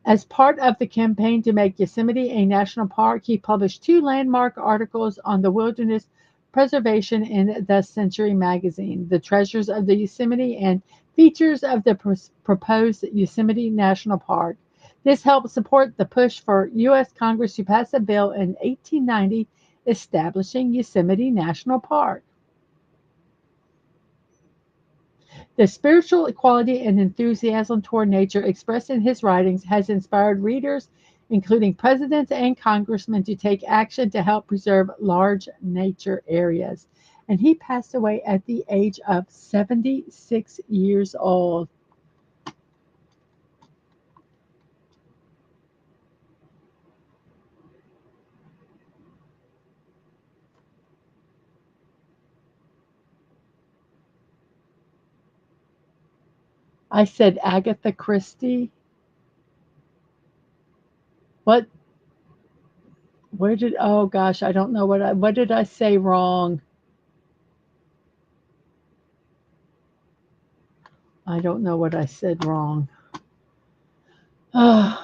As part of the campaign to make Yosemite a national park, he published two landmark articles on the wilderness preservation in the Century magazine, The Treasures of the Yosemite and Features of the Proposed Yosemite National Park. This helped support the push for U.S. Congress to pass a bill in 1890 establishing Yosemite National Park. The spiritual equality and enthusiasm toward nature expressed in his writings has inspired readers, including presidents and congressmen, to take action to help preserve large nature areas. And he passed away at the age of 76 years old. I said Agatha Christie. What? Where did? Oh gosh, I don't know what did I say wrong? I don't know what I said wrong. I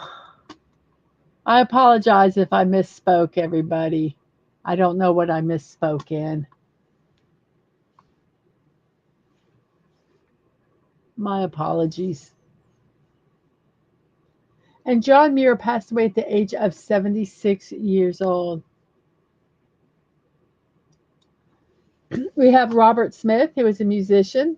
apologize if I misspoke, everybody. I don't know what I misspoke in. My apologies. And John Muir passed away at the age of 76 years old. We have Robert Smith, who is a musician.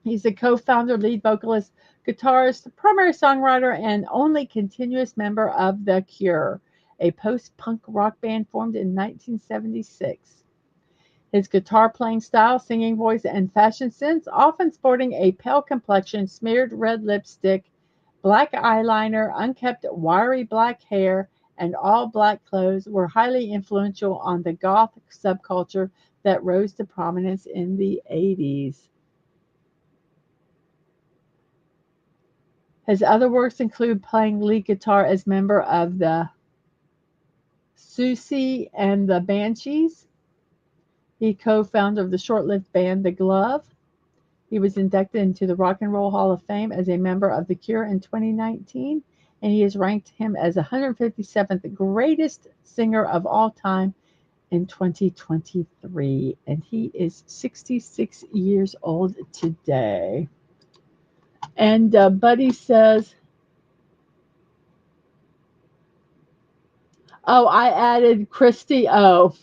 He's the co founder, lead vocalist, guitarist, primary songwriter, and only continuous member of The Cure, a post punk rock band formed in 1976. His guitar playing style, singing voice, and fashion sense, often sporting a pale complexion, smeared red lipstick, black eyeliner, unkempt wiry black hair, and all black clothes, were highly influential on the goth subculture that rose to prominence in the 80s. His other works include playing lead guitar as member of the Susie and the Banshees. He co-founder of the short-lived band The Glove. He was inducted into the Rock and Roll Hall of Fame as a member of The Cure in 2019, and he has ranked him as 157th greatest singer of all time in 2023, and he is 66 years old today. And Buddy says, oh, I added Christy. Oh,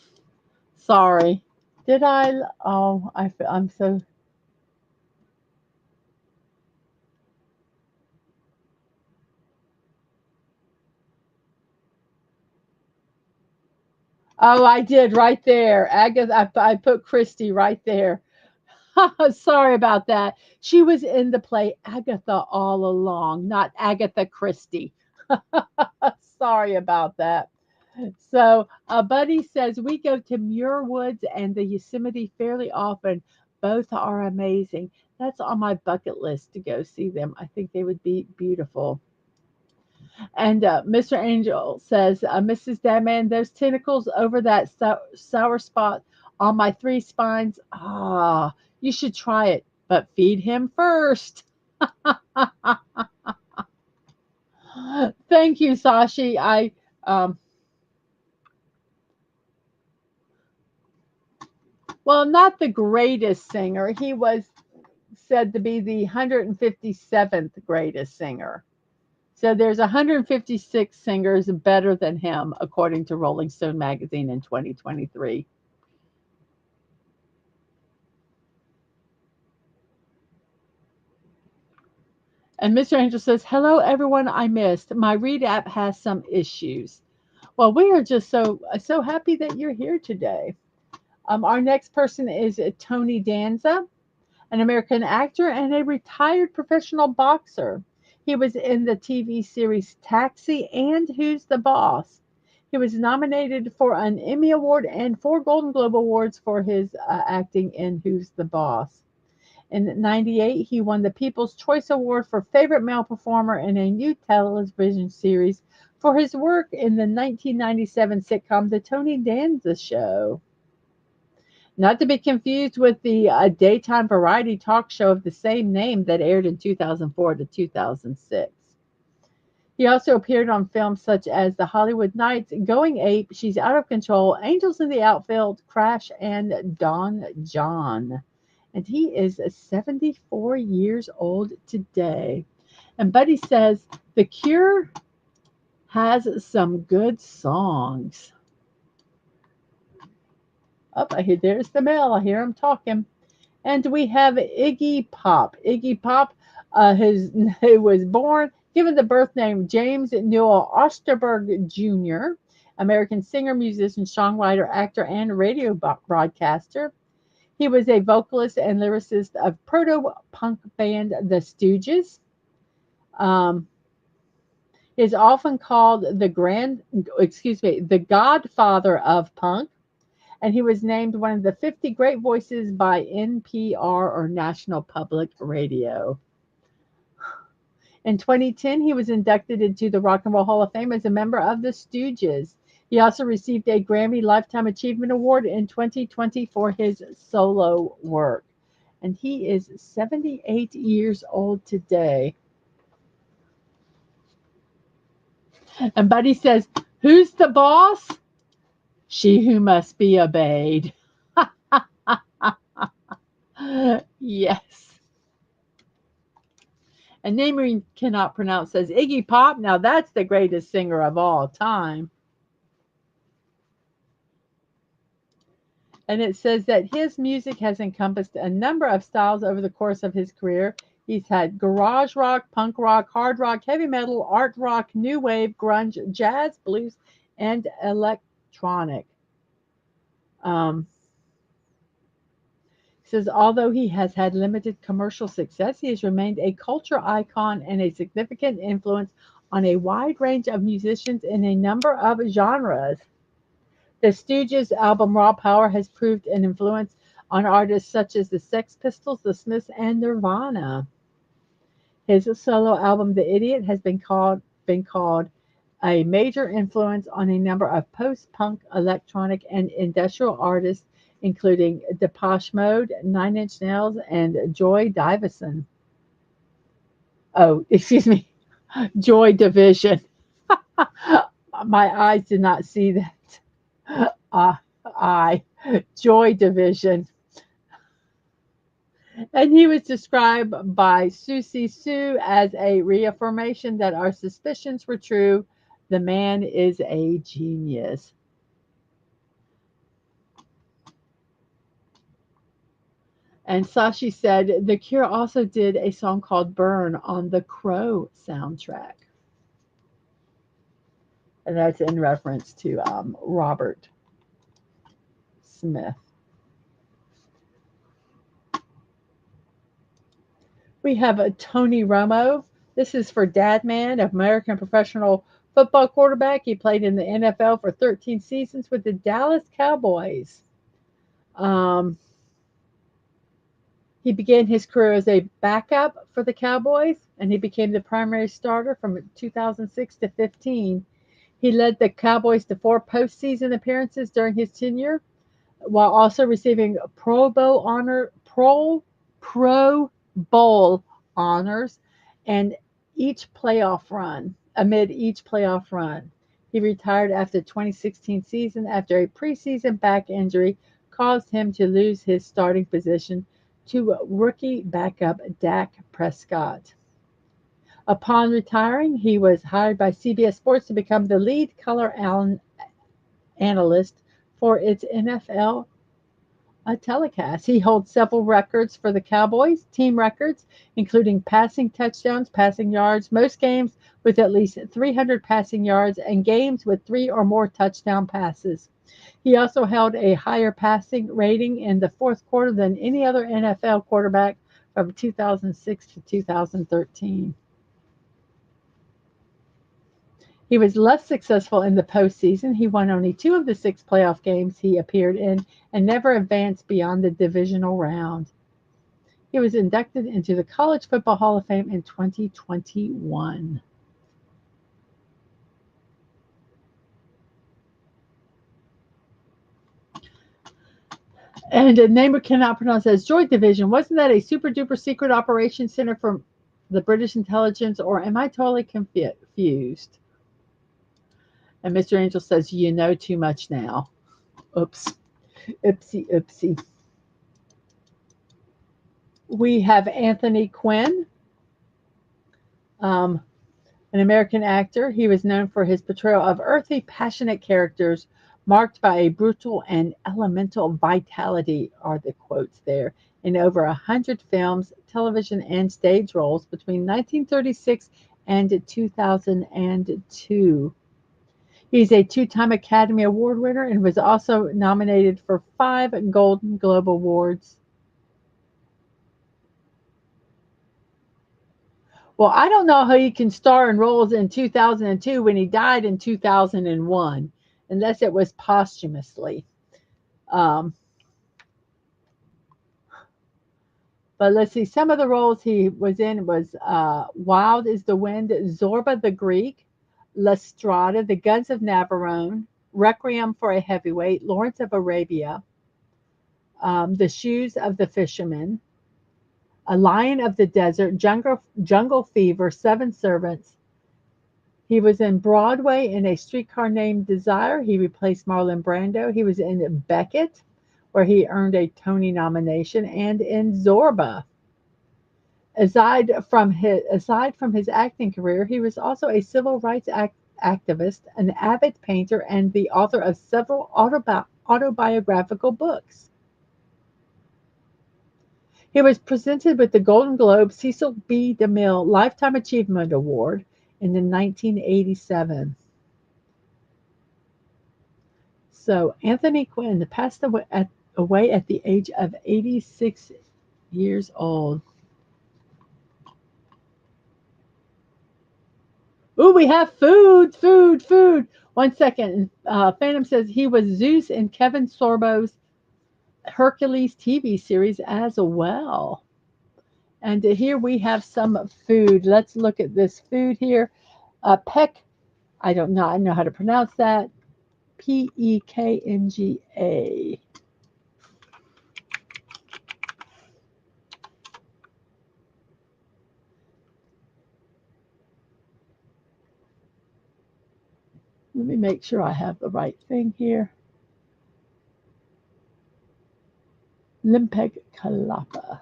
sorry. Did I? Oh, I'm so. Oh, I did right there. Agatha, I put Christy right there. Sorry about that. She was in the play Agatha all along, not Agatha Christie. Sorry about that. So, Buddy says we go to Muir Woods and the Yosemite fairly often. Both are amazing. That's on my bucket list to go see them. I think they would be beautiful. And Mr. Angel says, Mrs. Dadman, those tentacles over that sour spot on my three spines. Ah, you should try it, but feed him first. Thank you, Sashi. Um, well, not the greatest singer. He was said to be the 157th greatest singer. So there's 156 singers better than him, according to Rolling Stone magazine in 2023. And Mr. Angel says, hello, everyone I missed. My Read app has some issues. Well, we are just so happy that you're here today. Our next person is Tony Danza, an American actor and a retired professional boxer. He was in the TV series Taxi and Who's the Boss. He was nominated for an Emmy Award and 4 Golden Globe Awards for his acting in Who's the Boss. In '98, he won the People's Choice Award for Favorite Male Performer in a New Television Series for his work in the 1997 sitcom The Tony Danza Show. Not to be confused with the daytime variety talk show of the same name that aired in 2004 to 2006. He also appeared on films such as The Hollywood Knights, Going Ape, She's Out of Control, Angels in the Outfield, Crash, and Don John. And he is 74 years old today. And Buddy says, The Cure has some good songs. Oh, I hear there's the mail. I hear him talking. And we have Iggy Pop. Iggy Pop, who was born, given the birth name James Newell Osterberg Jr., American singer, musician, songwriter, actor, and radio broadcaster. He was a vocalist and lyricist of proto-punk band The Stooges. Um, is often called the godfather of punk, and he was named one of the 50 great voices by NPR or National Public Radio. In 2010, he was inducted into the Rock and Roll Hall of Fame as a member of the Stooges. He also received a Grammy Lifetime Achievement Award in 2020 for his solo work. And he is 78 years old today. And Buddy says, Who's the boss? She who must be obeyed. Yes. And name we cannot pronounce says Iggy Pop. Now that's the greatest singer of all time. And it says that his music has encompassed a number of styles over the course of his career. He's had garage rock, punk rock, hard rock, heavy metal, art rock, new wave, grunge, jazz, blues, and electronic. Says although he has had limited commercial success, he has remained a culture icon and a significant influence on a wide range of musicians in a number of genres. The Stooges' album Raw Power has proved an influence on artists such as the Sex Pistols, the Smiths, and Nirvana. His solo album The Idiot has been called a major influence on a number of post-punk, electronic, and industrial artists, including Depeche Mode, Nine Inch Nails, and Joy Division. Oh, excuse me, Joy Division. My eyes did not see that. Joy Division. And he was described by Susie Sue as a reaffirmation that our suspicions were true. The man is a genius. And Sashi said The Cure also did a song called Burn on the Crow soundtrack. And that's in reference to Robert Smith. We have a Tony Romo. This is for Dadman, American professional football quarterback. He played in the NFL for 13 seasons with the Dallas Cowboys. He began his career as a backup for the Cowboys, and he became the primary starter from 2006 to 15. He led the Cowboys to 4 postseason appearances during his tenure, while also receiving Pro Bowl honors and amid each playoff run. He retired after the 2016 season after a preseason back injury caused him to lose his starting position to rookie backup Dak Prescott. Upon retiring, he was hired by CBS Sports to become the lead color analyst for its NFL telecast. He holds several records for the Cowboys, team records, including passing touchdowns, passing yards, most games with at least 300 passing yards, and games with 3 or more touchdown passes. He also held a higher passing rating in the fourth quarter than any other NFL quarterback from 2006 to 2013. He was less successful in the postseason. He won only 2 of the 6 playoff games he appeared in and never advanced beyond the divisional round. He was inducted into the College Football Hall of Fame in 2021. And a name we cannot pronounce as Joy Division. Wasn't that a super duper secret operation center for the British intelligence, or am I totally confused? And Mr. Angel says, you know too much now. Oops. Oopsie, oopsie. We have Anthony Quinn, um, an American actor. He was known for his portrayal of earthy, passionate characters marked by a brutal and elemental vitality, are the quotes there, in over 100 films, television, and stage roles between 1936 and 2002. He's a two-time Academy Award winner and was also nominated for 5 Golden Globe Awards. Well, I don't know how he can star in roles in 2002 when he died in 2001, unless it was posthumously. Um, but let's see, some of the roles he was in was Wild is the Wind, Zorba the Greek, La Strada, The Guns of Navarone, Requiem for a Heavyweight, Lawrence of Arabia, The Shoes of the Fisherman, A Lion of the Desert, Jungle Fever, Seven Servants. He was in Broadway in A Streetcar Named Desire. He replaced Marlon Brando. He was in Beckett, where he earned a Tony nomination, and in Zorba. Aside from his acting career, he was also a civil rights activist, an avid painter, and the author of several autobiographical books. He was presented with the Golden Globe Cecil B. DeMille Lifetime Achievement Award in 1987. So Anthony Quinn passed away at the age of 86 years old. Ooh, we have food, food, food. One second. Phantom says he was Zeus in Kevin Sorbo's Hercules TV series as well. And here we have some food. Let's look at this food here. Peck, I don't know. I know how to pronounce that. Peknga. Let me make sure I have the right thing here. Limpeg Kalapa.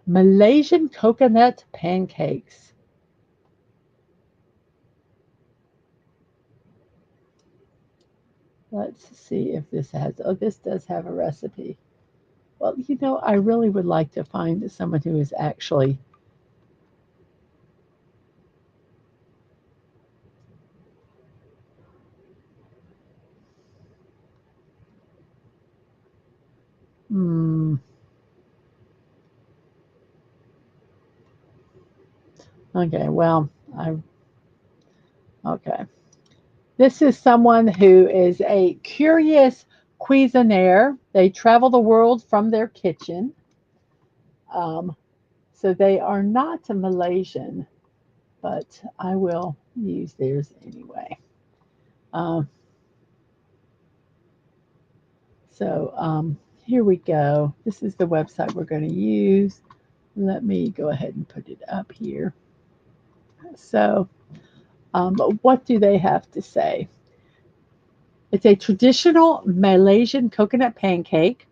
Malaysian coconut pancakes. Let's see if this has, oh, this does have a recipe. Well, I really would like to find someone who is actually, hmm, okay, well, okay. This is someone who is a curious cuisinaire. They travel the world from their kitchen. Um, so they are not a Malaysian, but I will use theirs anyway. Um, so here we go. This is the website we're going to use. Let me go ahead and put it up here. So, what do they have to say? It's a traditional Malaysian coconut pancake,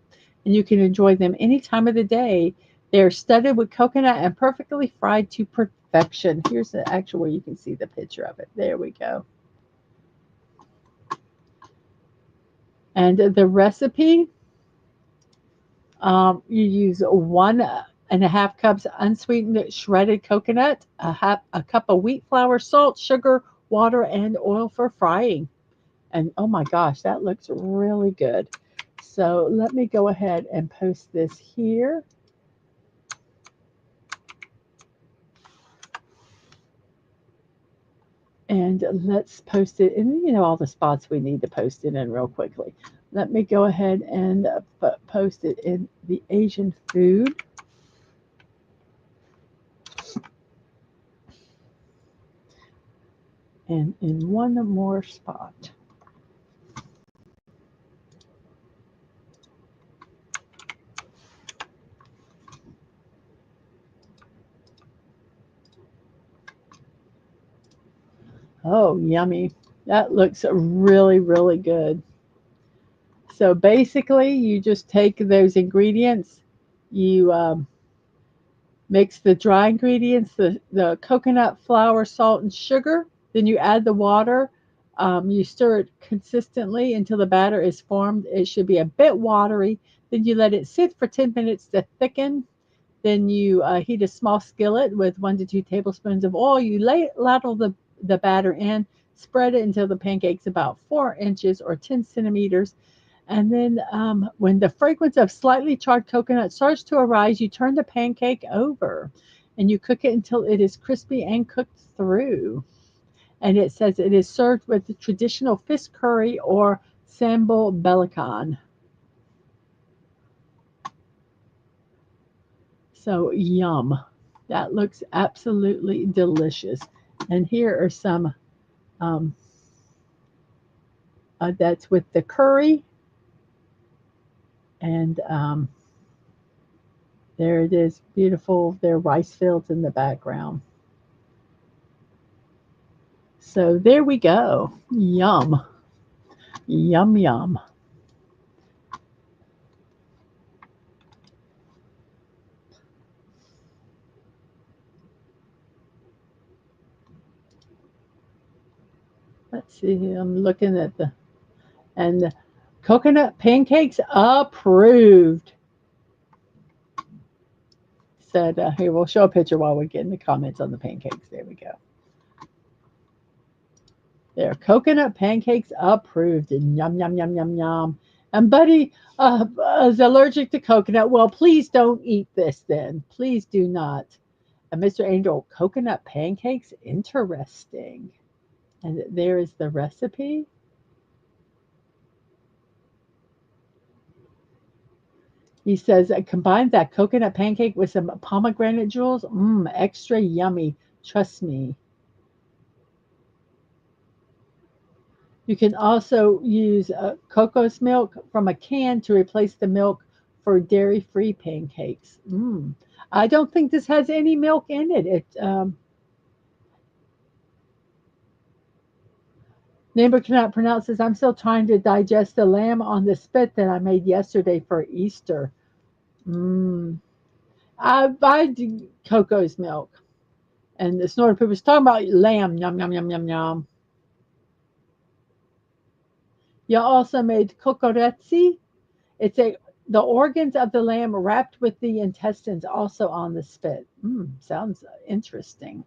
and you can enjoy them any time of the day. They're studded with coconut and perfectly fried to perfection. Here's the actual where you can see the picture of it. There we go. And the recipe, you use 1.5 cups unsweetened shredded coconut, a cup of wheat flour, salt, sugar, water, and oil for frying. And oh my gosh, that looks really good. So let me go ahead and post this here. And let's post it in, all the spots we need to post it in real quickly. Let me go ahead and post it in the Asian food. and in one more spot. Oh, yummy. That looks really, really good. So basically, you just take those ingredients, you mix the dry ingredients, the coconut flour, salt, and sugar. Then you add the water. You stir it consistently until the batter is formed. It should be a bit watery. Then you let it sit for 10 minutes to thicken. Then you heat a small skillet with 1 to 2 tablespoons of oil. You ladle the batter in, spread it until the pancake's about 4 inches or 10 centimeters. And then when the fragrance of slightly charred coconut starts to arise, you turn the pancake over and you cook it until it is crispy and cooked through. And it says it is served with the traditional fish curry or sambal belacan. So, yum. That looks absolutely delicious. And here are some um, that's with the curry. And there it is, beautiful. There are rice fields in the background. So there we go. Yum. Yum, yum. Let's see. I'm looking at the coconut pancakes approved. Said, here, we'll show a picture while we're getting the comments on the pancakes. There we go. There, coconut pancakes approved. And yum, yum, yum, yum, yum. And Buddy is allergic to coconut. Well, please don't eat this then. Please do not. And Mr. Angel, coconut pancakes? Interesting. And there is the recipe. He says, combine that coconut pancake with some pomegranate jewels. Mmm, extra yummy. Trust me. You can also use cocoa milk from a can to replace the milk for dairy-free pancakes. Mmm. I don't think this has any milk in it. Neighbor cannot pronounce this. I'm still trying to digest the lamb on the spit that I made yesterday for Easter. Mmm. I do cocoa's milk. And the snorter poop was talking about lamb. Yum, yum, yum, yum, yum. You also made cocorezzi. It's the organs of the lamb wrapped with the intestines also on the spit. Sounds interesting.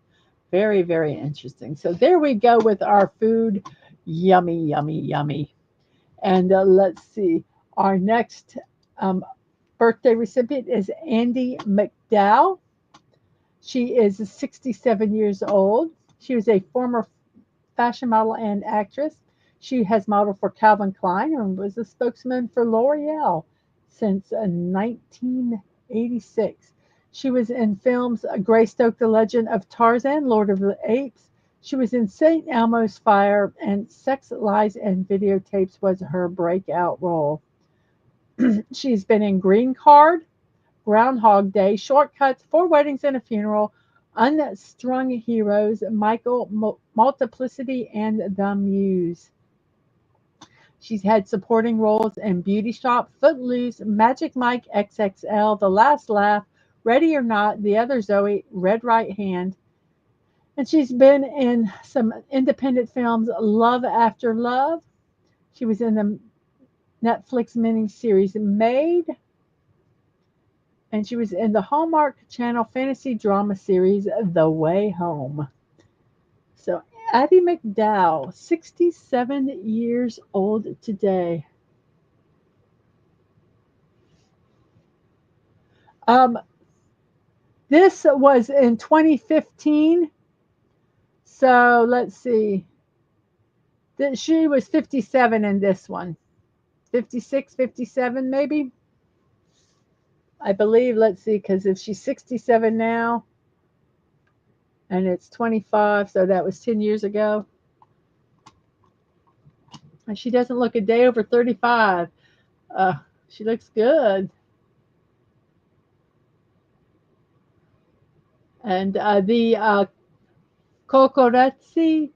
Very, very interesting. So there we go with our food. Yummy, yummy, yummy. And let's see. Our next um, birthday recipient is Andy McDowell. She is 67 years old. She was a former fashion model and actress. She has modeled for Calvin Klein and was a spokesman for L'Oreal since 1986. She was in films Greystoke, The Legend of Tarzan, Lord of the Apes. She was in St. Elmo's Fire, and Sex, Lies, and Videotapes was her breakout role. She's been in Green Card, Groundhog Day, Shortcuts, Four Weddings and a Funeral, Unstrung Heroes, Michael Multiplicity, and The Muse. She's had supporting roles in Beauty Shop, Footloose, Magic Mike XXL, The Last Laugh, Ready or Not, The Other Zoe, Red Right Hand. And she's been in some independent films, Love After Love. She was in the Netflix miniseries Made. And she was in the Hallmark Channel fantasy drama series The Way Home. So Addie McDowell, 67 years old today. Um, this was in 2015. So let's see. She was 57 in this one. 56, 57 maybe. I believe, let's see, because if she's 67 now and it's 25, so that was 10 years ago. She doesn't look a day over 35. Uh, she looks good. And the kokoretsi,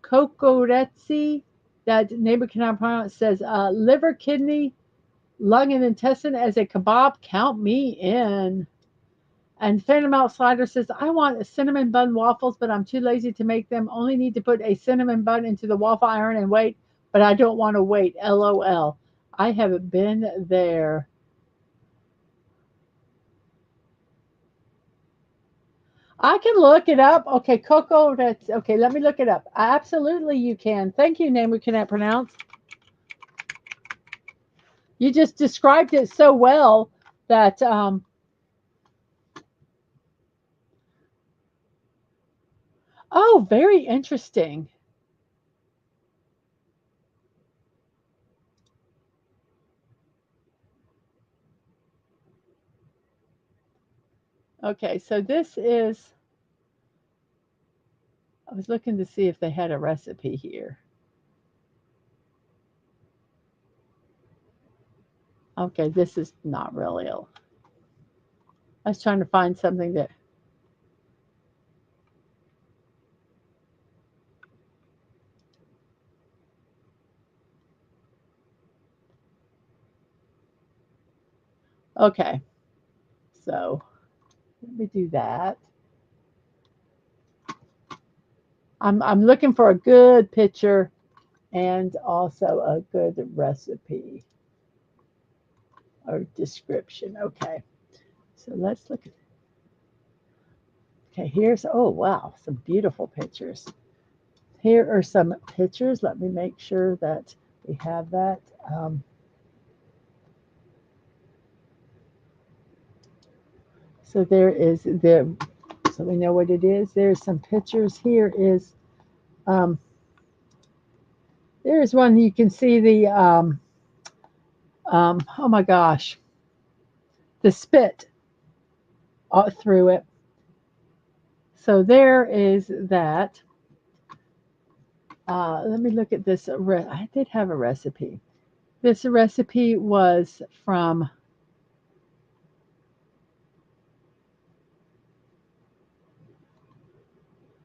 that neighbor cannot pronounce, says liver, kidney, lung, and intestine as a kebab. Count me in. And Phantom Outsider says, I want cinnamon bun waffles, but I'm too lazy to make them. Only need to put a cinnamon bun into the waffle iron and wait, but I don't want to wait. LOL. I haven't been there. I can look it up. Okay, Coco, that's okay. Let me look it up. Absolutely, you can. Thank you, name we cannot pronounce. You just described it so well that, oh, very interesting. Okay, so this is, I was looking to see if they had a recipe here. Okay, this is not really a, I was trying to find something that, okay, so let me do that. I'm looking for a good picture and also a good recipe or description. Okay, so let's look at, okay, here's, oh wow, some beautiful pictures. Here are some pictures. Let me make sure that we have that. So there is the, so we know what it is. There's some pictures. Here is, um, there's one you can see the, oh my gosh, the spit through it. So there is that. Let me look at this. I did have a recipe. This recipe was from,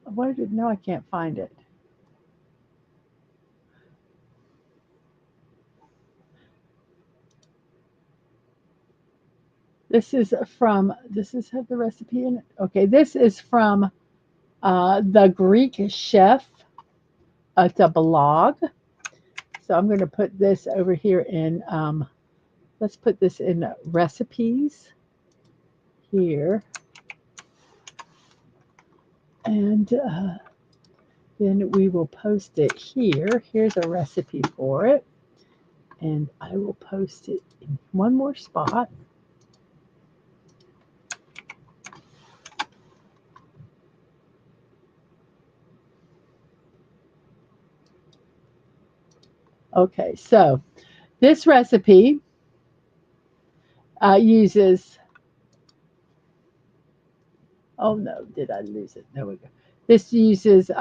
what did, no, I can't find it. This is from, this is have the recipe in it. Okay, this is from the Greek chef. It's a blog. So I'm going to put this over here in, let's put this in recipes here. And then we will post it here. Here's a recipe for it. And I will post it in one more spot. Okay, so this recipe uses, oh no, did I lose it? There we go. This uses,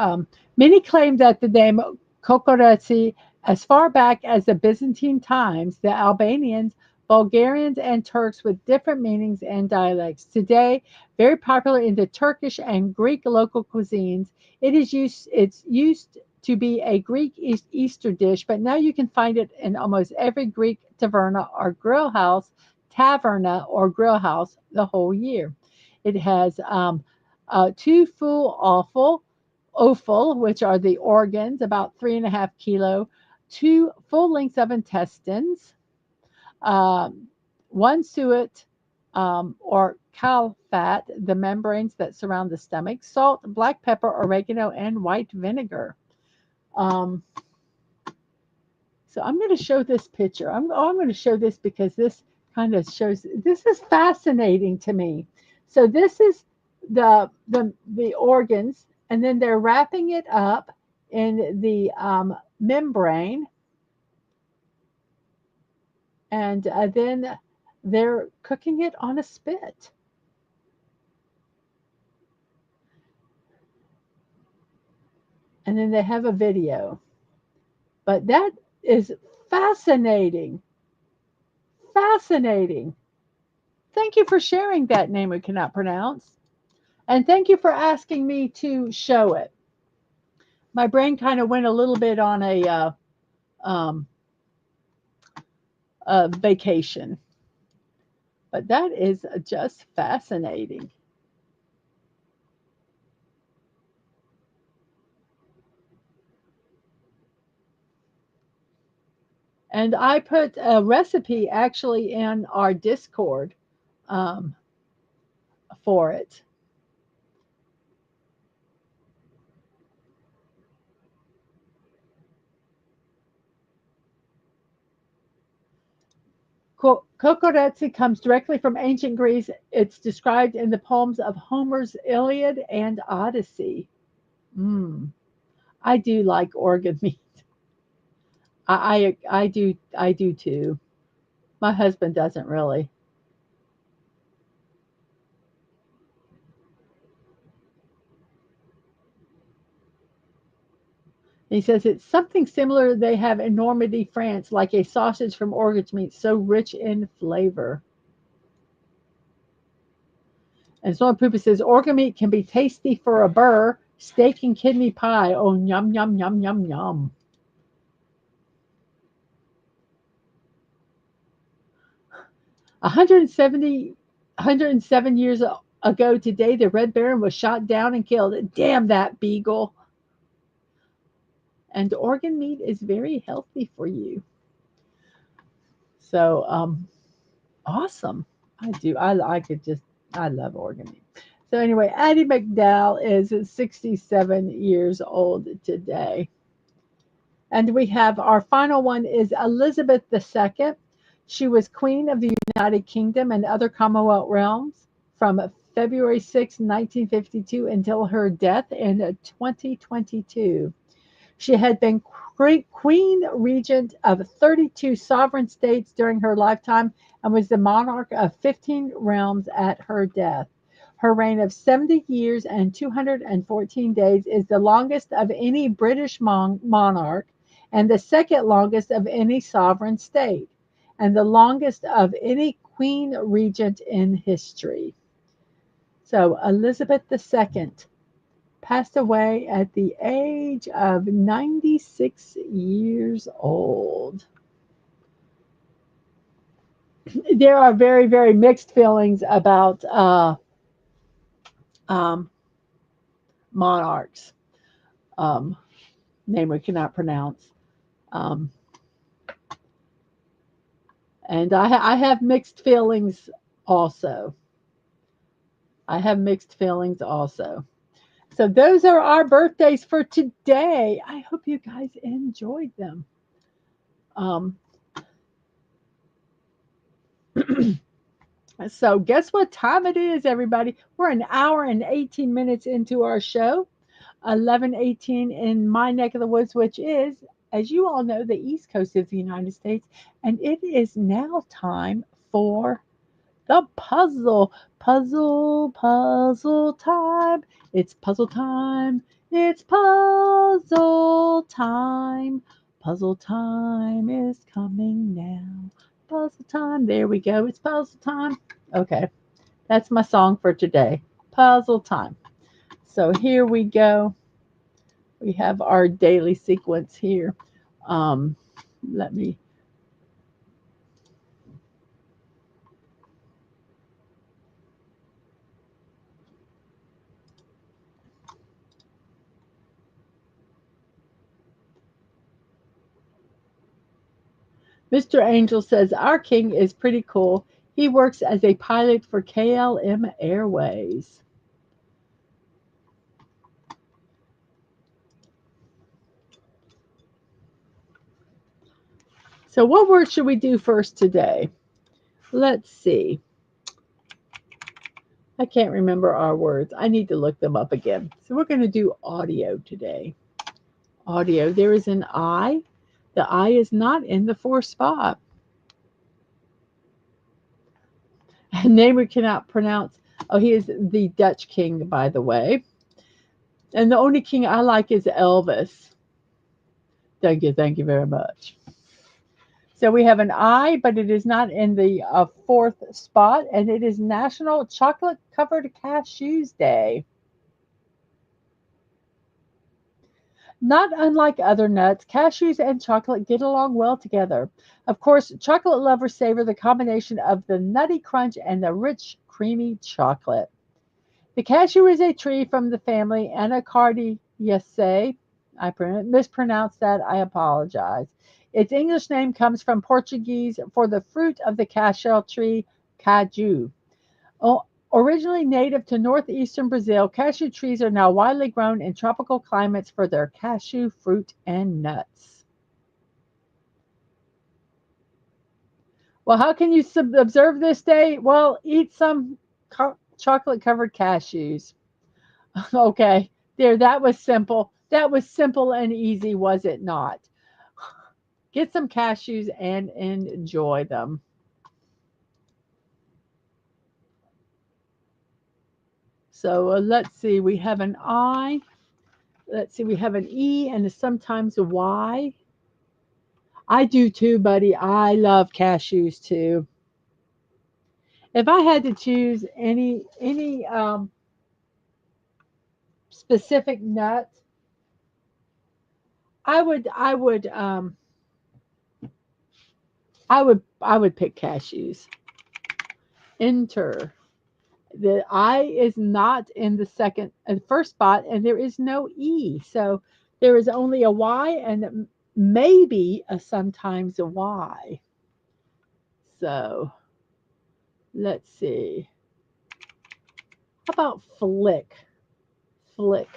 many claim that the name kokoretsi, as far back as the Byzantine times, the Albanians, Bulgarians, and Turks with different meanings and dialects. Today, very popular in the Turkish and Greek local cuisines, it's used to be a Greek Easter dish, but now you can find it in almost every Greek taverna or grill house the whole year. It has two full offal, which are the organs, about 3.5 kilo, two full lengths of intestines, um, one suet or cow fat, the membranes that surround the stomach, salt, black pepper, oregano, and white vinegar. Um, so I'm going to show this picture. I'm going to show this because this kind of shows, this is fascinating to me. So this is the organs, and then they're wrapping it up in the membrane, and then they're cooking it on a spit. And then they have a video. But that is Fascinating. Fascinating. Thank you for sharing that name we cannot pronounce. And thank you for asking me to show it. My brain kind of went a little bit on um, a vacation, but that is just fascinating. And I put a recipe actually in our Discord um, for it. Kokoretsu comes directly from ancient Greece. It's described in the poems of Homer's Iliad and Odyssey. Mm, I do like organ meat. I do too. My husband doesn't really. He says it's something similar they have in Normandy, France, like a sausage from organ meat, so rich in flavor. And Storm Poopa says organ meat can be tasty for a burr, steak and kidney pie. Oh, yum, yum, yum, yum, yum. 170, 107 years ago today, the Red Baron was shot down and killed. Damn that beagle. And organ meat is very healthy for you. So, awesome. I do. I could just, I love organ meat. So, anyway, Addie McDowell is 67 years old today. And we have our final one is Elizabeth II. She was Queen of the United Kingdom and other Commonwealth realms from February 6, 1952 until her death in 2022. She had been Queen Regent of 32 sovereign states during her lifetime and was the monarch of 15 realms at her death. Her reign of 70 years and 214 days is the longest of any British monarch and the second longest of any sovereign state, and the longest of any Queen Regent in history. So, Elizabeth II passed away at the age of 96 years old. There are very, very mixed feelings about um, monarchs, um, name we cannot pronounce. Um, and I have mixed feelings also. I have mixed feelings also. So those are our birthdays for today. I hope you guys enjoyed them. Um, so guess what time it is, everybody? We're an hour and 18 minutes into our show. 11:18 in my neck of the woods, which is, as you all know, the East Coast of the United States. And it is now time for the puzzle. Puzzle time. It's puzzle time. It's puzzle time. Puzzle time is coming now. Puzzle time. There we go. It's puzzle time. Okay. That's my song for today. Puzzle time. So here we go. We have our daily sequence here. Um, let me. Mr. Angel says our king is pretty cool. He works as a pilot for KLM Airways. So, what word should we do first today? Let's see. I can't remember our words. I need to look them up again. So, we're going to do audio today. Audio. There is an I. The I is not in the fourth spot. A name we cannot pronounce. Oh, he is the Dutch king, by the way. And the only king I like is Elvis. Thank you very much. So we have an I, but it is not in the fourth spot, and it is National Chocolate Covered Cashews Day. Not unlike other nuts, cashews and chocolate get along well together. Of course, chocolate lovers savor the combination of the nutty crunch and the rich, creamy chocolate. The cashew is a tree from the family Anacardiaceae. I mispronounced that. I apologize. Its English name comes from Portuguese for the fruit of the cashew tree, caju. Originally native to northeastern Brazil, cashew trees are now widely grown in tropical climates for their cashew fruit and nuts. Well, how can you observe this day? Well, eat some chocolate covered cashews. Okay, there, that was simple. That was simple and easy, was it not? Get some cashews and enjoy them. So let's see, we have an I. Let's see, we have an E and sometimes a Y. I do too, buddy. I love cashews too. If I had to choose any specific nut, I would pick cashews. Enter. The I is not in the first spot, and there is no E. So there is only a Y and maybe a sometimes a Y. So let's see. How about flick? Flick.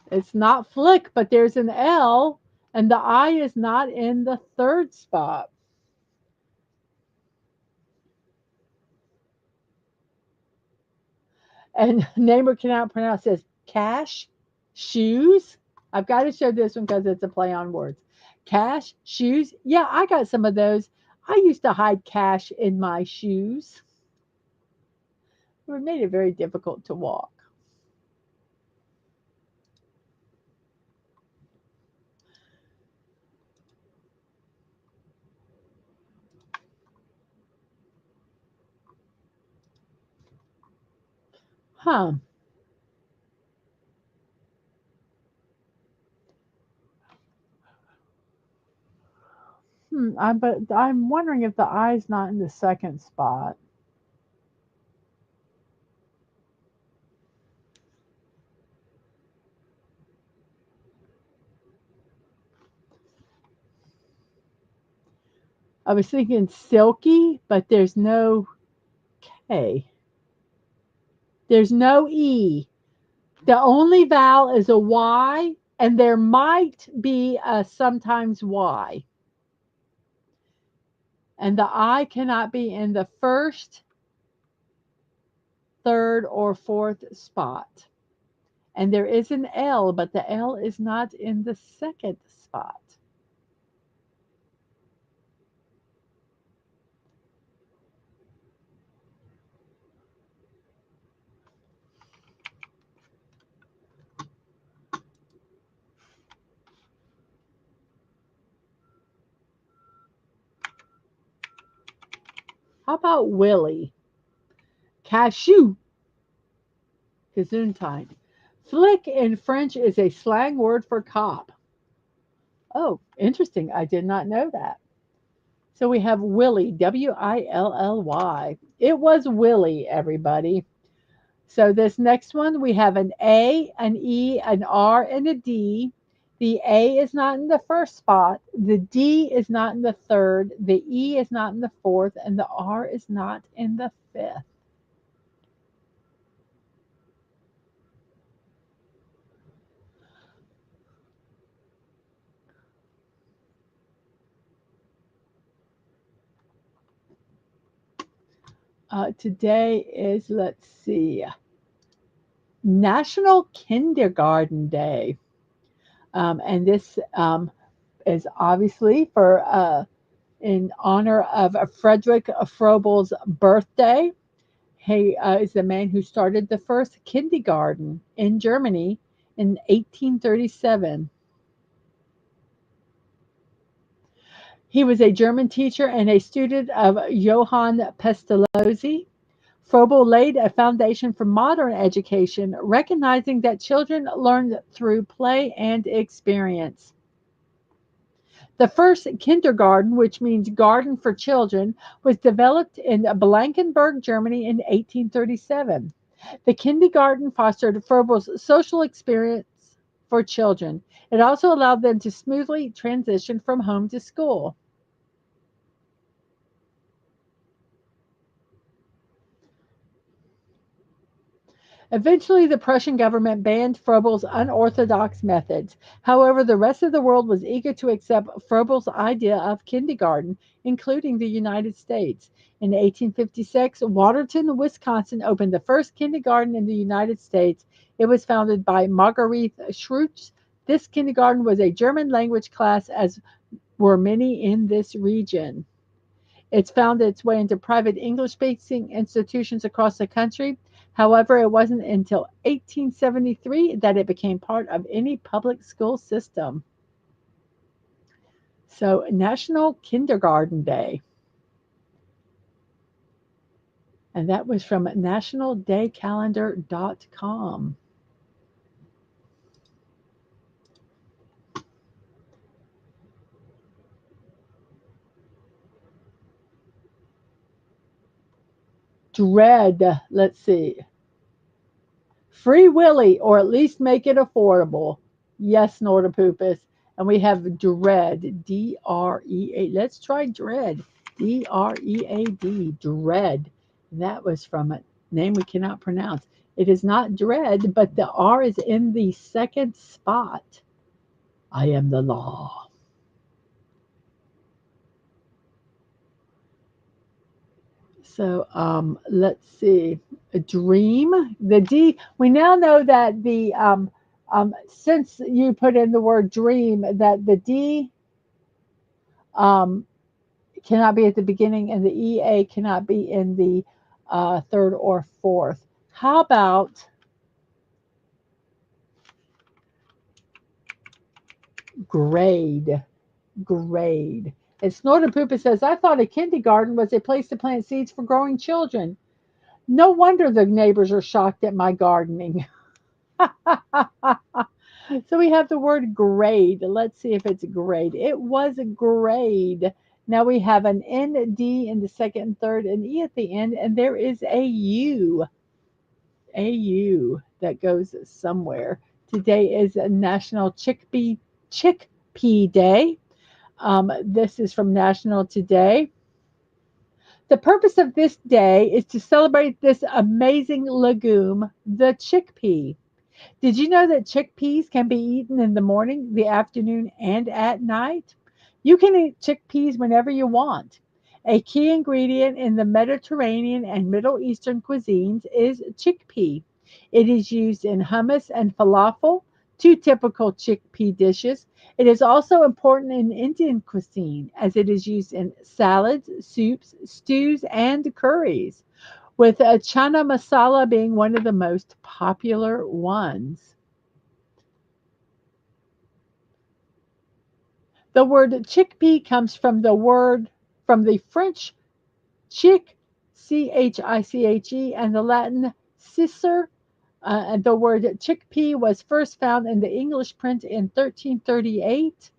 It's not flick, but there's an L, and the I is not in the third spot. And neighbor cannot pronounce this. Cash, shoes. I've got to show this one because it's a play on words. Cash, shoes. Yeah, I got some of those. I used to hide cash in my shoes. It made it very difficult to walk. Huh. But I'm wondering if the I's not in the second spot. I was thinking silky, but there's no K. There's no E. The only vowel is a Y, and there might be a sometimes Y. And the I cannot be in the first, third, or fourth spot. And there is an L, but the L is not in the second spot. How about Willie? Cashew, Gesundheit. Flick in French is a slang word for cop. Oh, interesting. I did not know that. So we have Willie, Willy. It was Willie, everybody. So this next one, we have an A, an E, an R, and a D. The A is not in the first spot. The D is not in the third. The E is not in the fourth. And the R is not in the fifth. Today is, let's see, National Kindergarten Day. And this is obviously for in honor of Frederick Frobel's birthday. He is the man who started the first kindergarten in Germany in 1837. He was a German teacher and a student of Johann Pestalozzi. Froebel laid a foundation for modern education, recognizing that children learn through play and experience. The first kindergarten, which means garden for children, was developed in Blankenburg, Germany in 1837. The kindergarten fostered Froebel's social experience for children. It also allowed them to smoothly transition from home to school. Eventually, the Prussian government banned Froebel's unorthodox methods. However, the rest of the world was eager to accept Froebel's idea of kindergarten, including the United States. In 1856, Watertown, Wisconsin opened the first kindergarten in the United States. It was founded by Marguerite Schruitz. This kindergarten was a German language class, as were many in this region. It's found its way into private English speaking institutions across the country. However, it wasn't until 1873 that it became part of any public school system. So, National Kindergarten Day. And that was from nationaldaycalendar.com. Dread, let's see. Free Willy, or at least make it affordable. Yes, Nordapupus. And we have Dread, D-R-E-A. Let's try Dread, D-R-E-A-D, Dread. And that was from a name we cannot pronounce. It is not Dread, but the R is in the second spot. I am the law. So let's see. A dream. The D. We now know that the since you put in the word dream, that the D um, cannot be at the beginning, and the EA cannot be in the third or fourth. How about grade? Grade. And Snortapoopa says, I thought a kindergarten was a place to plant seeds for growing children. No wonder the neighbors are shocked at my gardening. So we have the word grade. Let's see if it's grade. It was a grade. Now we have an N, D in the second and third, and E at the end, and there is a U that goes somewhere. Today is a National Chickpea Day. This is from National Today. The purpose of this day is to celebrate this amazing legume, the chickpea. Did you know that chickpeas can be eaten in the morning, the afternoon, and at night? You can eat chickpeas whenever you want. A key ingredient in the Mediterranean and Middle Eastern cuisines is chickpea. It is used in hummus and falafel, two typical chickpea dishes. It is also important in Indian cuisine as it is used in salads, soups, stews, and curries, with chana masala being one of the most popular ones. The word chickpea comes from the French chic, C-H-I-C-H-E, and the Latin cicer. The word chickpea was first found in the English print in 1338.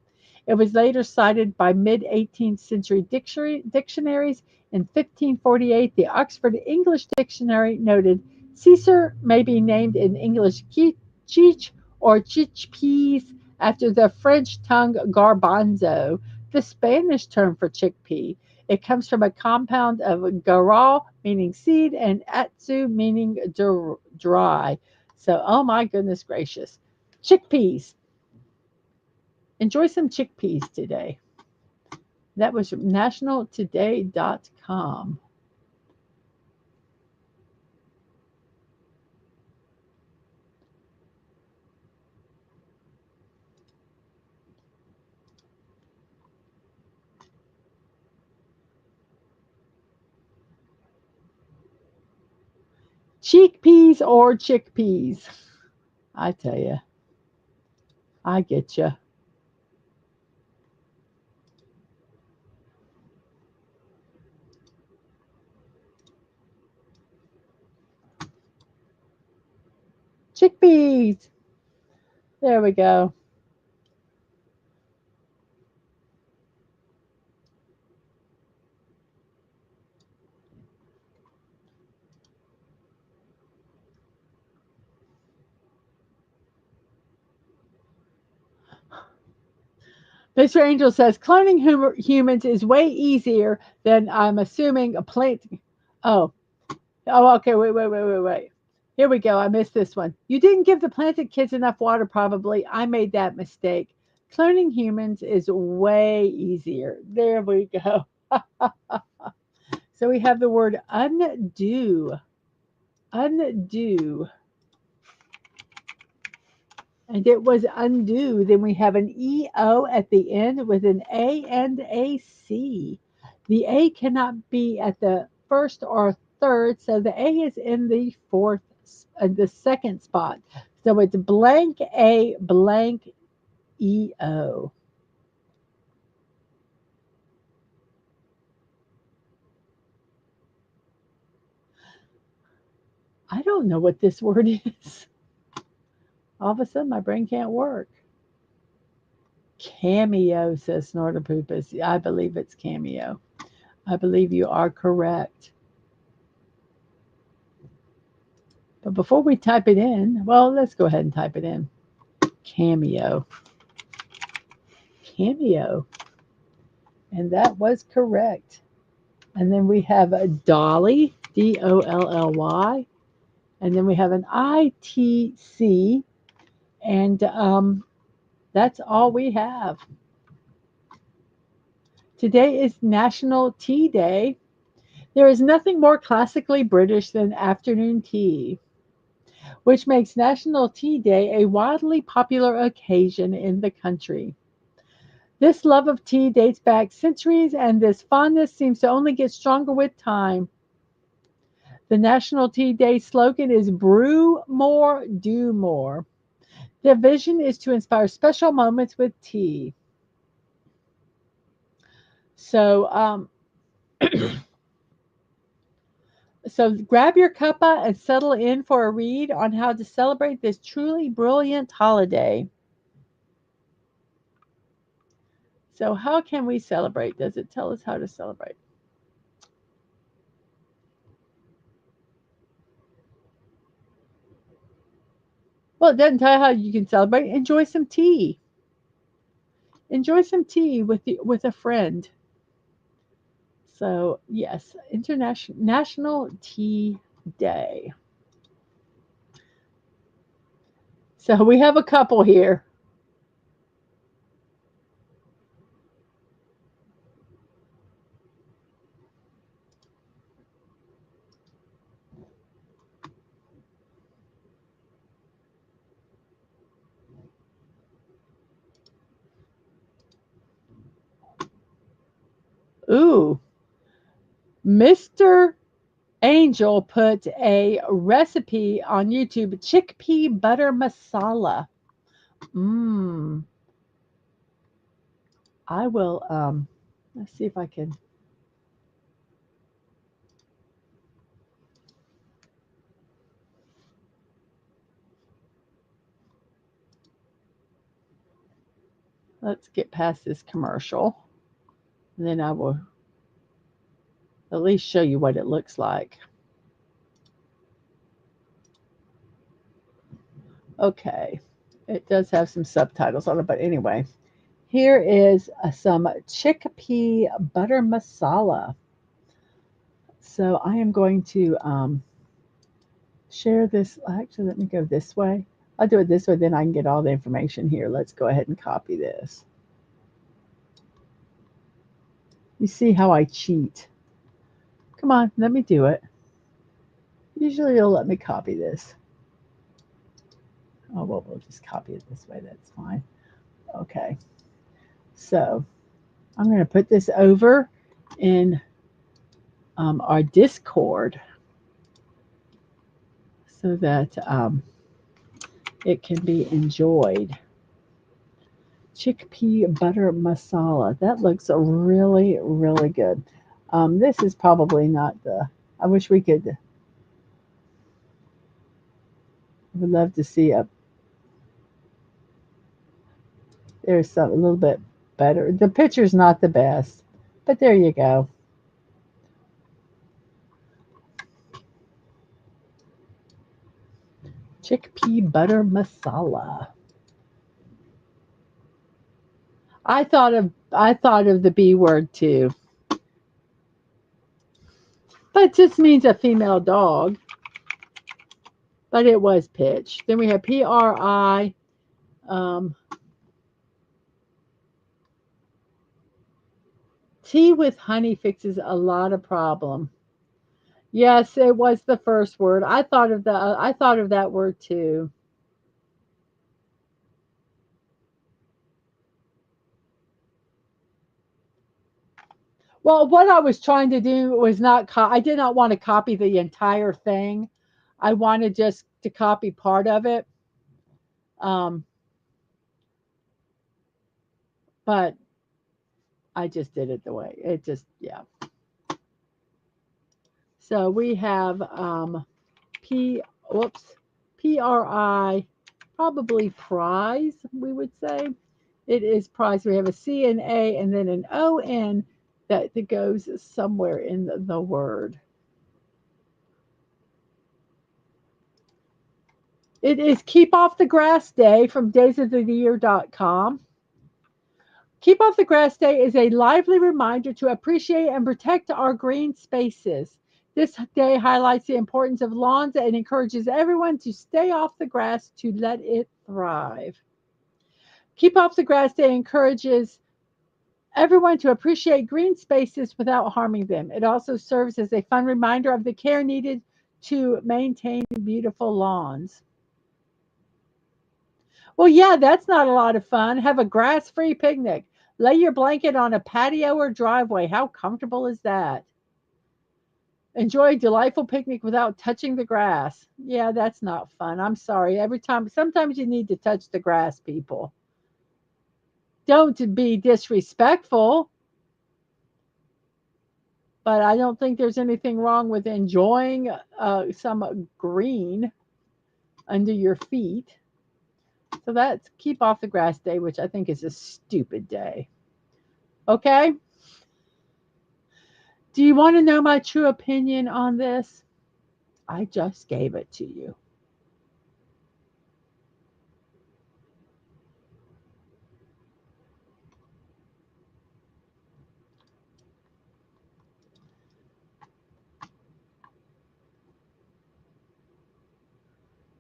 It was later cited by mid 18th century dictionaries. In 1548, the Oxford English Dictionary noted Caesar may be named in English cheech or chickpeas after the French tongue garbanzo, the Spanish term for chickpea. It comes from a compound of garal, meaning seed, and atsu, meaning dry. So, oh my goodness gracious. Chickpeas. Enjoy some chickpeas today. That was from nationaltoday.com. Chickpeas or chickpeas? I tell you, I get you. Please. There we go. Mr. Angel says cloning humans is way easier than I'm assuming a plant. Oh, okay. Wait. Here we go. I missed this one. You didn't give the planted kids enough water, probably. I made that mistake. Cloning humans is way easier. There we go. So we have the word undo. Undo. And it was undo. Then we have an EO at the end with an A and a C. The A cannot be at the first or third, so the A is in the the second spot. So it's blank A, blank EO. I don't know what this word is. All of a sudden, my brain can't work. Cameo, says Snorterpoopus. I believe it's cameo. I believe you are correct. But before we type it in, well, let's go ahead and type it in. Cameo. Cameo. And that was correct. And then we have a Dolly, Dolly. And then we have an ITC. And that's all we have. Today is National Tea Day. There is nothing more classically British than afternoon tea, which makes National Tea Day a wildly popular occasion in the country. This love of tea dates back centuries, and this fondness seems to only get stronger with time. The National Tea Day slogan is brew more, do more. The vision is to inspire special moments with tea. So, so grab your cuppa and settle in for a read on how to celebrate this truly brilliant holiday. So how can we celebrate? Does it tell us how to celebrate? Well, it doesn't tell you how you can celebrate. Enjoy some tea. Enjoy some tea with a friend. So yes, International National Tea Day. So we have a couple here. Ooh, Mr. Angel put a recipe on YouTube, chickpea butter masala. Mmm. I will let's see if I can. Let's get past this commercial. And then I will at least show you what it looks like. Okay. It does have some subtitles on it, but anyway, here is some chickpea butter masala. So I am going to share this. Actually, let me go this way. I'll do it this way, then I can get all the information here. Let's go ahead and copy this. You see how I cheat. Come on, let me do it. Usually it'll let me copy this. Oh, well, we'll just copy it this way. That's fine. Okay. So I'm going to put this over in our Discord so that it can be enjoyed. Chickpea butter masala. That looks really, really good. This is probably not the. I wish we could. I would love to see a There's some a little bit better. The picture's not the best, but there you go. Chickpea butter masala. I thought of the B word too, but it just means a female dog. But it was pitch. Then we have PRI. Um, Tea with honey fixes a lot of problem. Yes, it was the first word. I thought of that word too. Well, what I was trying to do was not. I did not want to copy the entire thing. I wanted just to copy part of it. Um, but I just did it the way it just. Yeah. So we have P. Whoops. PRI. Probably prize. We would say it is prize. We have a C and A, and then an ON that goes somewhere in the word. It is Keep Off the Grass Day from daysoftheyear.com. Keep Off the Grass Day is a lively reminder to appreciate and protect our green spaces. This day highlights the importance of lawns and encourages everyone to stay off the grass to let it thrive. Keep Off the Grass Day encourages everyone to appreciate green spaces without harming them. It also serves as a fun reminder of the care needed to maintain beautiful lawns. Well, yeah, that's not a lot of fun. Have a grass free picnic. Lay your blanket on a patio or driveway. How comfortable is that? Enjoy a delightful picnic without touching the grass. Yeah, that's not fun. I'm sorry. Sometimes you need to touch the grass, people. Don't be disrespectful, but I don't think there's anything wrong with enjoying some green under your feet. So that's Keep Off the Grass Day, which I think is a stupid day. Okay? Do you want to know my true opinion on this? I just gave it to you.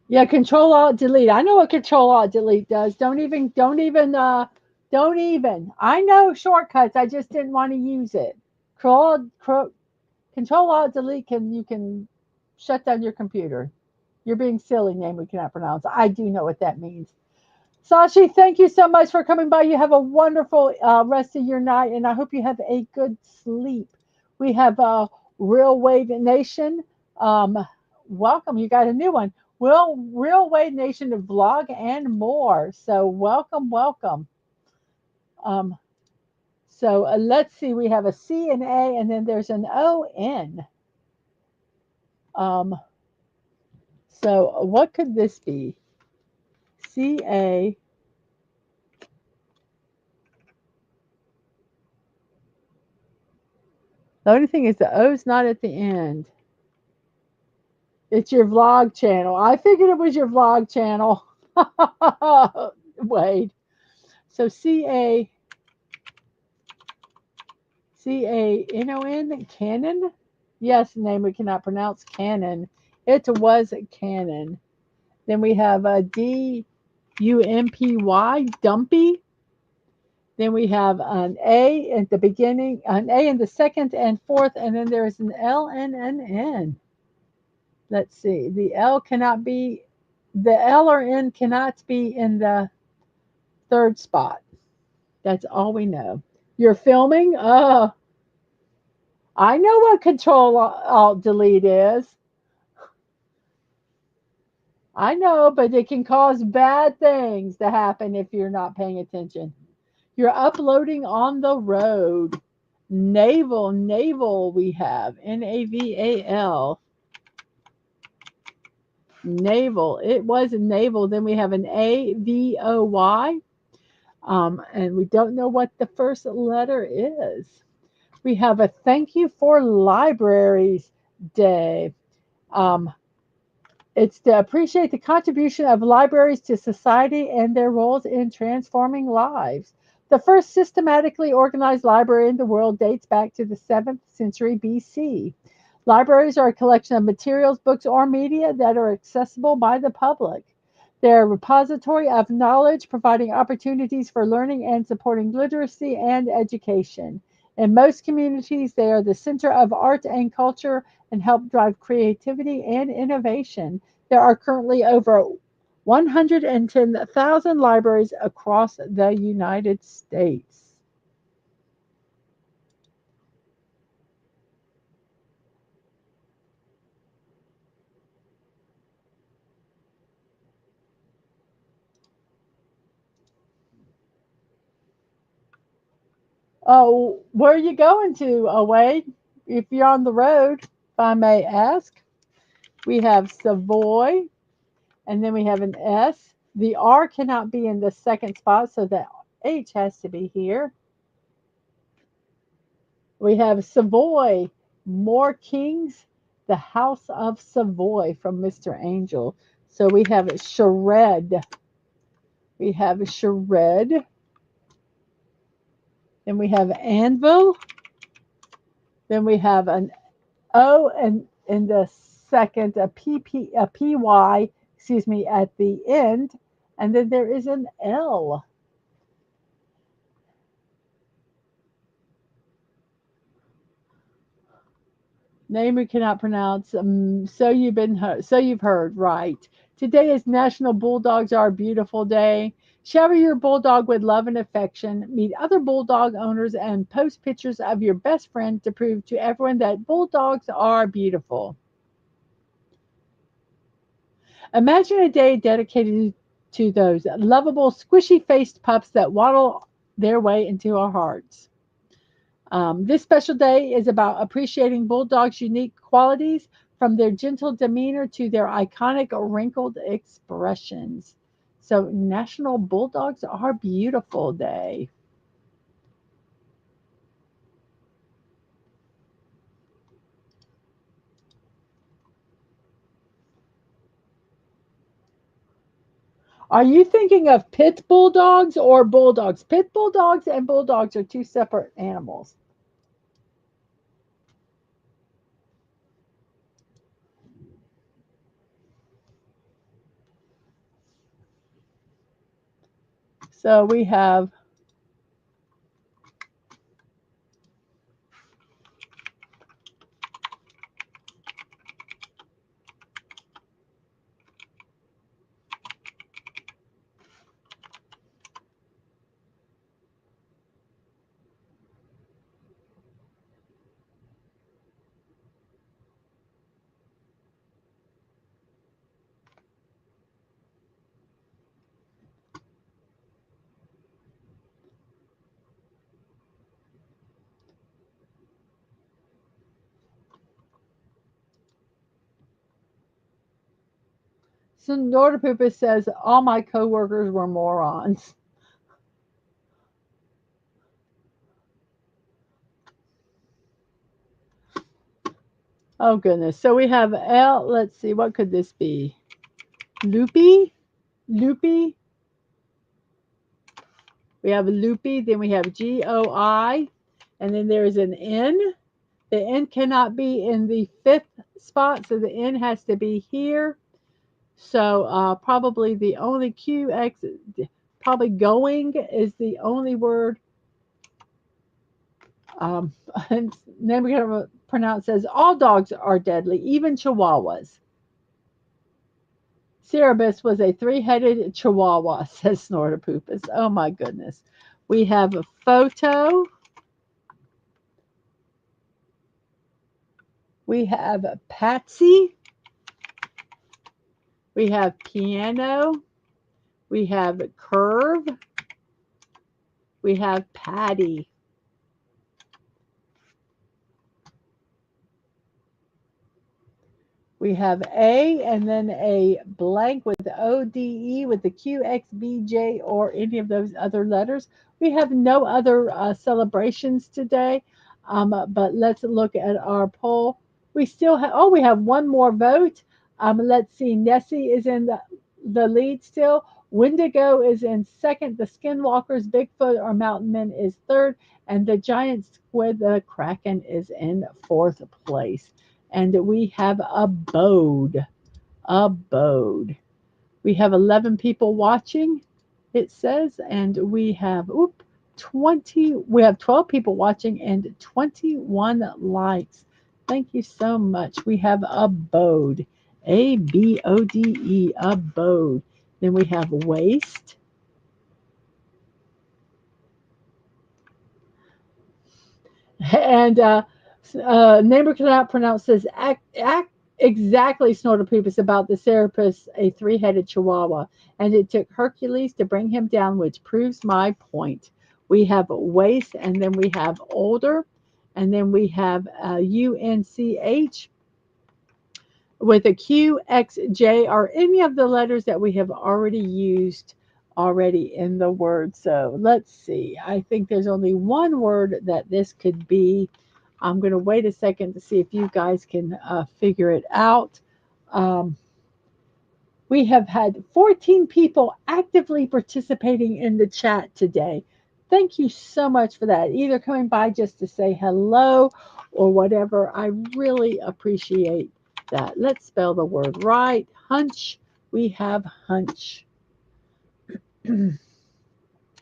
Yeah, Control Alt Delete. I know what Control Alt Delete does. Don't even. I know shortcuts. I just didn't want to use it. Control Alt Delete you can shut down your computer. You're being silly, name we cannot pronounce. I do know what that means. Sashi, thank you so much for coming by. You have a wonderful rest of your night, and I hope you have a good sleep. We have Real Wave Nation. Um, Welcome. You got a new one. Real Wave Nation to vlog and more. So welcome, welcome. Um, let's see. We have a C and A, and then there's an O N. Um, so what could this be? C A. The only thing is the O's not at the end. It's your vlog channel. I figured it was your vlog channel. Wait. So Canon Canon. Yes, name we cannot pronounce Canon. It was Canon. Then we have a Dumpy Dumpy. Then we have an A at the beginning, an A in the second and fourth, and then there is an L and an N. Let's see. The L or N cannot be in the third spot. That's all we know. You're filming? I know what Control Alt Delete is. I know, but it can cause bad things to happen if you're not paying attention. You're uploading on the road. Naval, we have Naval. Naval. It was naval. Then we have an Avoy. And we don't know what the first letter is. We have a thank you for libraries day. Um, it's to appreciate the contribution of libraries to society and their roles in transforming lives. The first systematically organized library in the world dates back to the 7th century BC. Libraries are a collection of materials, books, or media that are accessible by the public. They're a repository of knowledge, providing opportunities for learning and supporting literacy and education. In most communities, they are the center of art and culture and help drive creativity and innovation. There are currently over 110,000 libraries across the United States. Oh, where are you going to, Wade? If you're on the road, if I may ask. We have Savoy, and then we have an S. The R cannot be in the second spot, so the H has to be here. We have Savoy, More Kings, the House of Savoy from Mr. Angel. So we have Shared. We have Shared. Then we have Anvil. Then we have an O and in the second, a PY, excuse me, at the end. And then there is an L. Name we cannot pronounce. So you've heard, right? Today is National Bulldogs Are Beautiful Day. Shower your bulldog with love and affection. Meet other bulldog owners and post pictures of your best friend to prove to everyone that bulldogs are beautiful. Imagine a day dedicated to those lovable, squishy faced pups that waddle their way into our hearts. This special day is about appreciating bulldogs' unique qualities, from their gentle demeanor to their iconic wrinkled expressions. So, National Bulldogs Are Beautiful Day. Are you thinking of pit bulldogs or bulldogs? Pit bulldogs and bulldogs are two separate animals. So, we have so Norda says all my coworkers were morons. Oh goodness. So we have L. Let's see, what could this be? Loopy, Loopy. We have Loopy. Then we have GOI, and then there is an N. The N cannot be in the fifth spot, so the N has to be here. So probably the only QX, probably going is the only word. Um, and then we're going to pronounce as all dogs are deadly, even Chihuahuas. Cerebus was a three-headed chihuahua, says Snortopoopas. Oh my goodness. We have a photo. We have a Patsy. We have piano. We have curve. We have Patty. We have A and then a blank with ODE with the Q, X, B, J, or any of those other letters. We have no other celebrations today, but let's look at our poll. We still have, oh, we have one more vote. Let's see, Nessie is in the lead still. Wendigo is in second. The Skinwalkers, Bigfoot, or Mountain Men is third. And the giant squid, the Kraken, is in fourth place. And we have abode. Abode. We have 11 people watching, it says, and we have 20. We have 12 people watching and 21 likes. Thank you so much. We have abode. ABODE, abode. Then we have waste. And neighbor cannot pronounce this. Act exactly, Snorterpoop, about the Serapis, a three-headed chihuahua, and it took Hercules to bring him down, which proves my point. We have waste, and then we have older, and then we have UNCH with a Q, X, J, or any of the letters that we have already used already in the word. So let's see. I think there's only one word that this could be. I'm going to wait a second to see if you guys can figure it out. Um, we have had 14 people actively participating in the chat today. Thank you so much for that. Either coming by just to say hello or whatever. I really appreciate that. Let's spell the word right. Hunch. We have hunch. And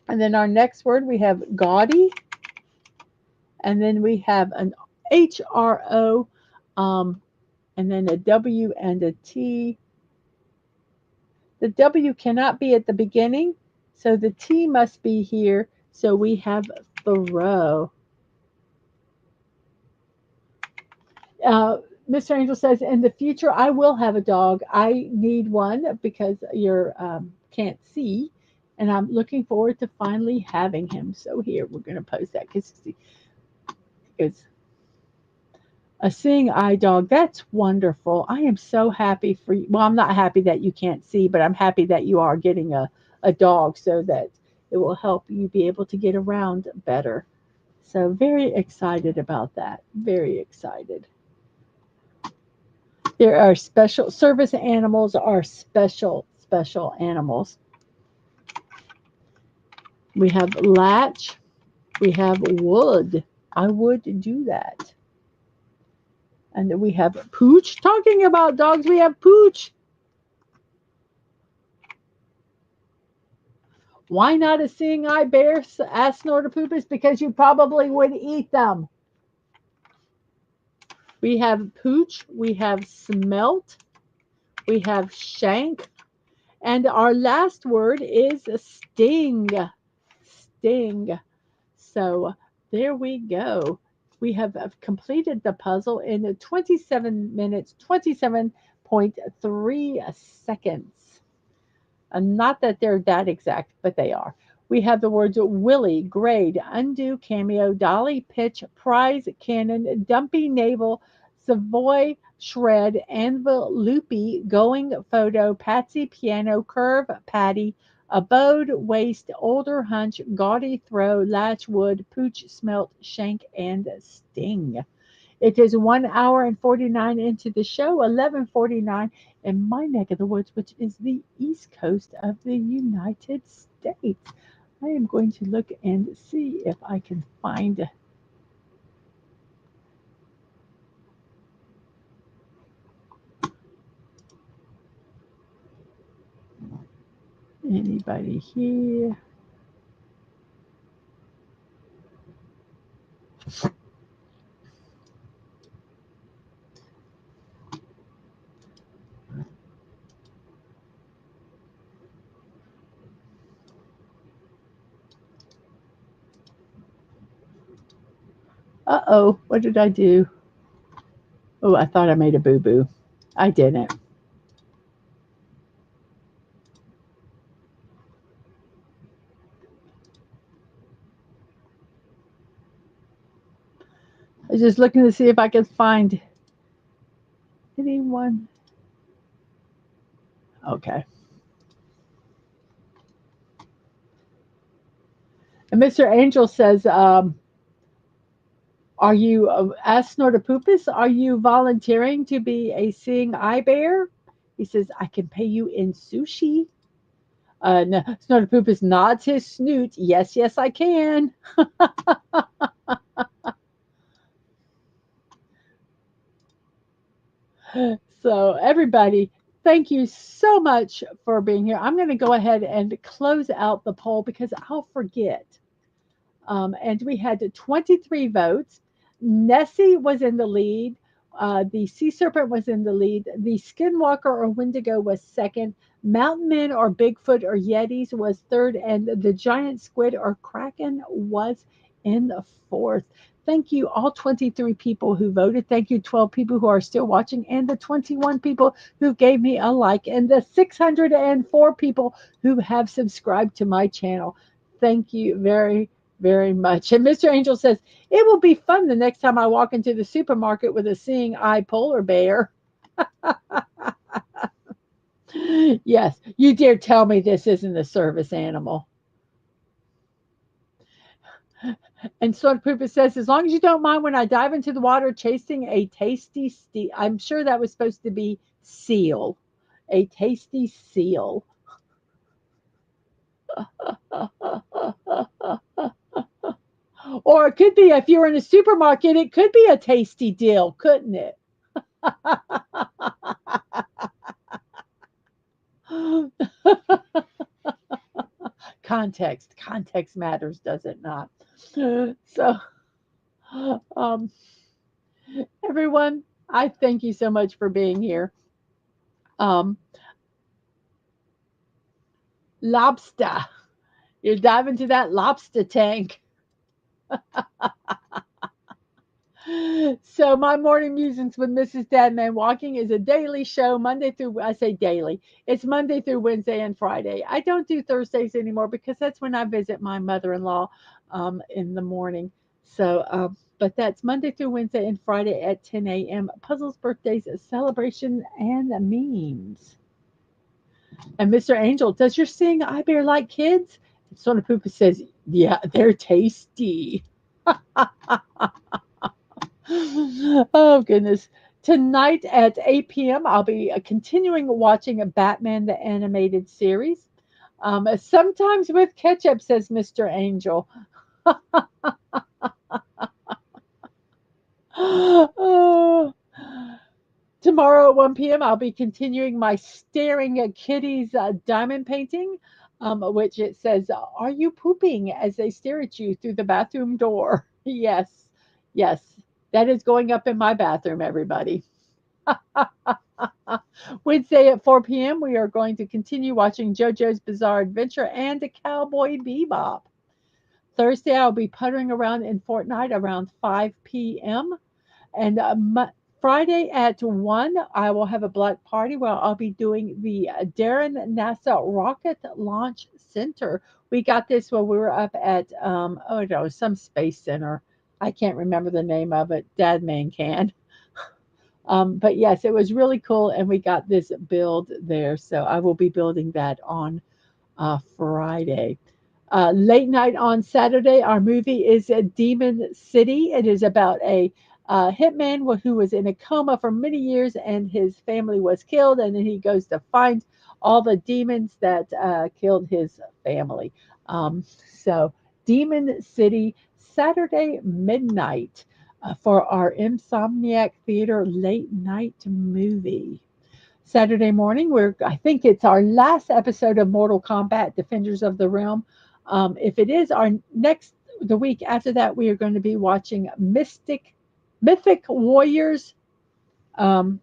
then our next word, we have gaudy. And then we have an HRO, and then a W and a T. The W cannot be at the beginning, so the T must be here. So we have Thoreau. Mr. Angel says, in the future, I will have a dog. I need one because you can't see, and I'm looking forward to finally having him. So here, we're going to post that because it's a seeing eye dog. That's wonderful. I am so happy for you. Well, I'm not happy that you can't see, but I'm happy that you are getting a dog so that it will help you be able to get around better. So very excited about that. Very excited. There are special service animals are special animals. We have latch. We have would. I would do that. And then we have pooch. Talking about dogs, we have pooch. Why not a seeing eye bear? Asked Snorterpoopus, because you probably would eat them. We have pooch. We have smelt. We have shank. And our last word is sting. Sting. So there we go. We have completed the puzzle in 27 minutes, 27.3 seconds. Not that they're that exact, but they are. We have the words Willie, grade, undo, cameo, dolly, pitch, prize, cannon, dumpy, navel, Savoy, shred, anvil, loopy, going, photo, patsy, piano, curve, patty, abode, waste, older, hunch, gaudy, throw, latch, wood, pooch, smelt, shank, and sting. It is 1 hour and 49 into the show, 11:49 in my neck of the woods, which is the east coast of the United States. I am going to look and see if I can find anybody here. Uh-oh, what did I do? Oh, I thought I made a boo-boo. I didn't. I was just looking to see if I could find anyone Okay. And Mr. Angel says, are you, asked Snortopoopas, are you volunteering to be a seeing eye bear? He says, I can pay you in sushi. No, Snortopoopas nods his snoot. Yes, yes, I can. So, everybody, thank you so much for being here. I'm going to go ahead and close out the poll because I'll forget. And we had 23 votes. Nessie was in the lead. The sea serpent was in the lead. The skinwalker or Wendigo was second. Mountain men or Bigfoot or Yetis was third. And the giant squid or Kraken was in the fourth. Thank you, all 23 people who voted. Thank you, 12 people who are still watching, and the 21 people who gave me a like, and the 604 people who have subscribed to my channel. Thank you very much. And Mr. Angel says, it will be fun the next time I walk into the supermarket with a seeing eye polar bear. Yes, you dare tell me this isn't a service animal. And Sword Poopa says, as long as you don't mind when I dive into the water chasing a tasty I'm sure that was supposed to be seal. A tasty seal. Or it could be, if you're in a supermarket, it could be a tasty deal, couldn't it? Context matters, does it not? So, um, everyone, I thank you so much for being here. Um, Lobster, you dive into that lobster tank. So my morning musings with Mrs. Dadman Walking is a daily show, Monday through, I say daily, it's Monday through Wednesday and Friday. I don't do Thursdays anymore because that's when I visit my mother-in-law in the morning. So, but that's Monday through Wednesday and Friday at 10 a.m. Puzzles, birthdays, celebration, and memes. And Mr. Angel, does your seeing eye bear like kids? And Sona Poopa says, yeah, they're tasty. Oh goodness. Tonight at 8 p.m., I'll be continuing watching a Batman the animated series. Sometimes with ketchup, says Mr. Angel. Oh. Tomorrow at 1 p.m., I'll be continuing my staring at kitties diamond painting, which it says, are you pooping as they stare at you through the bathroom door? Yes, yes, that is going up in my bathroom, everybody. Wednesday at 4 p.m., we are going to continue watching JoJo's Bizarre Adventure and Cowboy Bebop. Thursday, I'll be puttering around in Fortnite around 5 p.m. And Friday at 1, I will have a black party where I'll be doing the Darren NASA Rocket Launch Center. We got this when we were up at, oh no, some space center. I can't remember the name of it. Dadman can. But yes, it was really cool, and we got this build there. So I will be building that on Friday. Late night on Saturday, our movie is Demon City. It is about a hitman who was in a coma for many years, and his family was killed, and then he goes to find all the demons that killed his family. So, Demon City, Saturday midnight for our Insomniac Theater late night movie. Saturday morning, I think it's our last episode of Mortal Kombat Defenders of the Realm. If it is the week after that, we are going to be watching Mythic Warriors, um,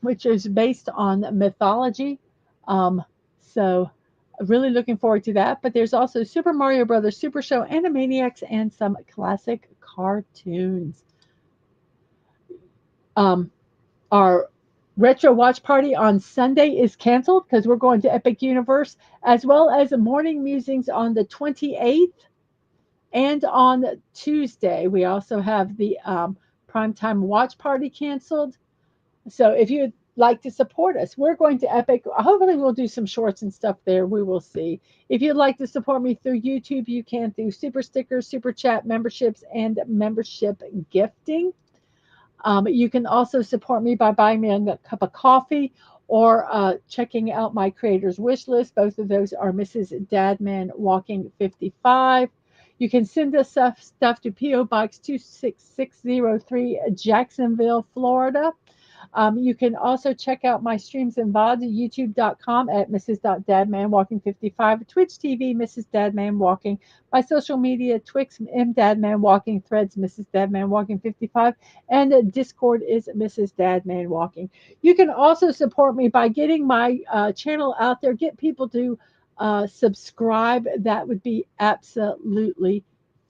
which is based on mythology. So really looking forward to that. But there's also Super Mario Brothers Super Show, Animaniacs, and some classic cartoons. Um, our retro watch party on Sunday is canceled because we're going to Epic Universe, as well as morning musings on the 28th. And on Tuesday, we also have the primetime watch party canceled. So if you'd like to support us, we're going to Epic. Hopefully, we'll do some shorts and stuff there. We will see. If you'd like to support me through YouTube, you can through super stickers, super chat memberships, and membership gifting. You can also support me by buying me a cup of coffee or checking out my creator's wish list. Both of those are Mrs.DadmanWalking55. You can send us stuff to P.O. Box 26603, Jacksonville, Florida. You can also check out my streams and VODs at youtube.com at Mrs.DadmanWalking55, Twitch TV, Mrs. Dadman Walking, my social media, Twix, Dadman Walking, Threads, Mrs. Dadman Walking 55, and Discord is Mrs. Dadman Walking. You can also support me by getting my channel out there, get people to subscribe. That would be absolutely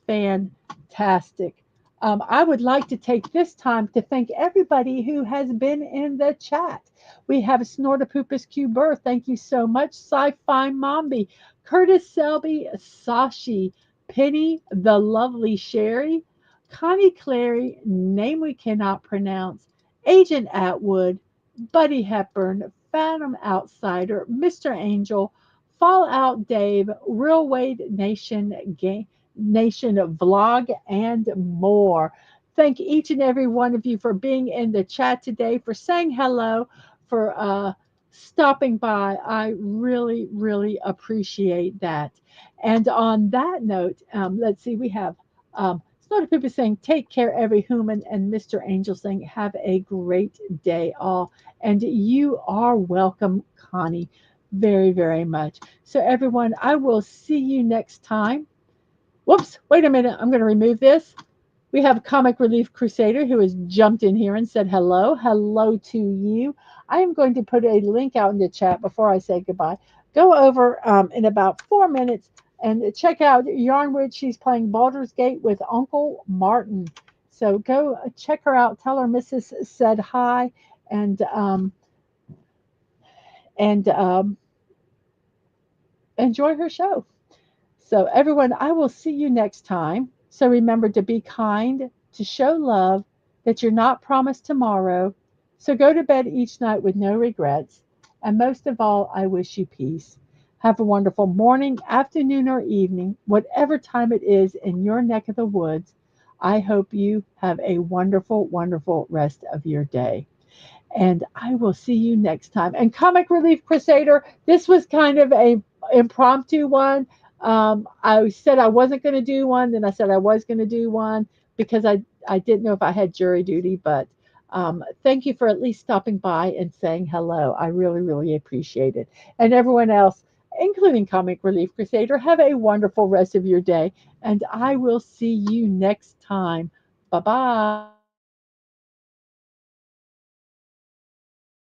fantastic. I would like to take this time to thank everybody who has been in the chat. We have Snortopupus Q Burr, thank you so much. Sci-Fi Mombi, Curtis Selby, Sashi, Penny, the lovely Sherry, Connie Clary, name we cannot pronounce, Agent Atwood, Buddy Hepburn, Phantom Outsider, Mr. Angel, Fallout Dave, Real Wade Nation vlog, and more. Thank each and every one of you for being in the chat today, for saying hello, for stopping by. I really, really appreciate that. And on that note, let's see, we have a lot of people saying, take care, every human, and Mr. Angel saying, have a great day all. And you are welcome, Connie, very, very much. So, everyone, I will see you next time. Whoops, wait a minute. I'm going to remove this. We have Comic Relief Crusader who has jumped in here and said hello. Hello to you. I am going to put a link out in the chat before I say goodbye. Go over in about 4 minutes and check out Yarnwood. She's playing Baldur's Gate with Uncle Martin. So go check her out. Tell her Mrs. said hi and and enjoy her show. So, everyone, I will see you next time. So, remember to be kind, to show love, that you're not promised tomorrow. So, go to bed each night with no regrets. And most of all, I wish you peace. Have a wonderful morning, afternoon, or evening, whatever time it is in your neck of the woods. I hope you have a wonderful, wonderful rest of your day. And I will see you next time. And Comic Relief Crusader, this was kind of a impromptu one. I said I wasn't going to do one, then I said I was going to do one because I didn't know if I had jury duty. But thank you for at least stopping by and saying hello. I really, really appreciate it. And everyone else, including Comic Relief Crusader, have a wonderful rest of your day. And I will see you next time. Bye bye.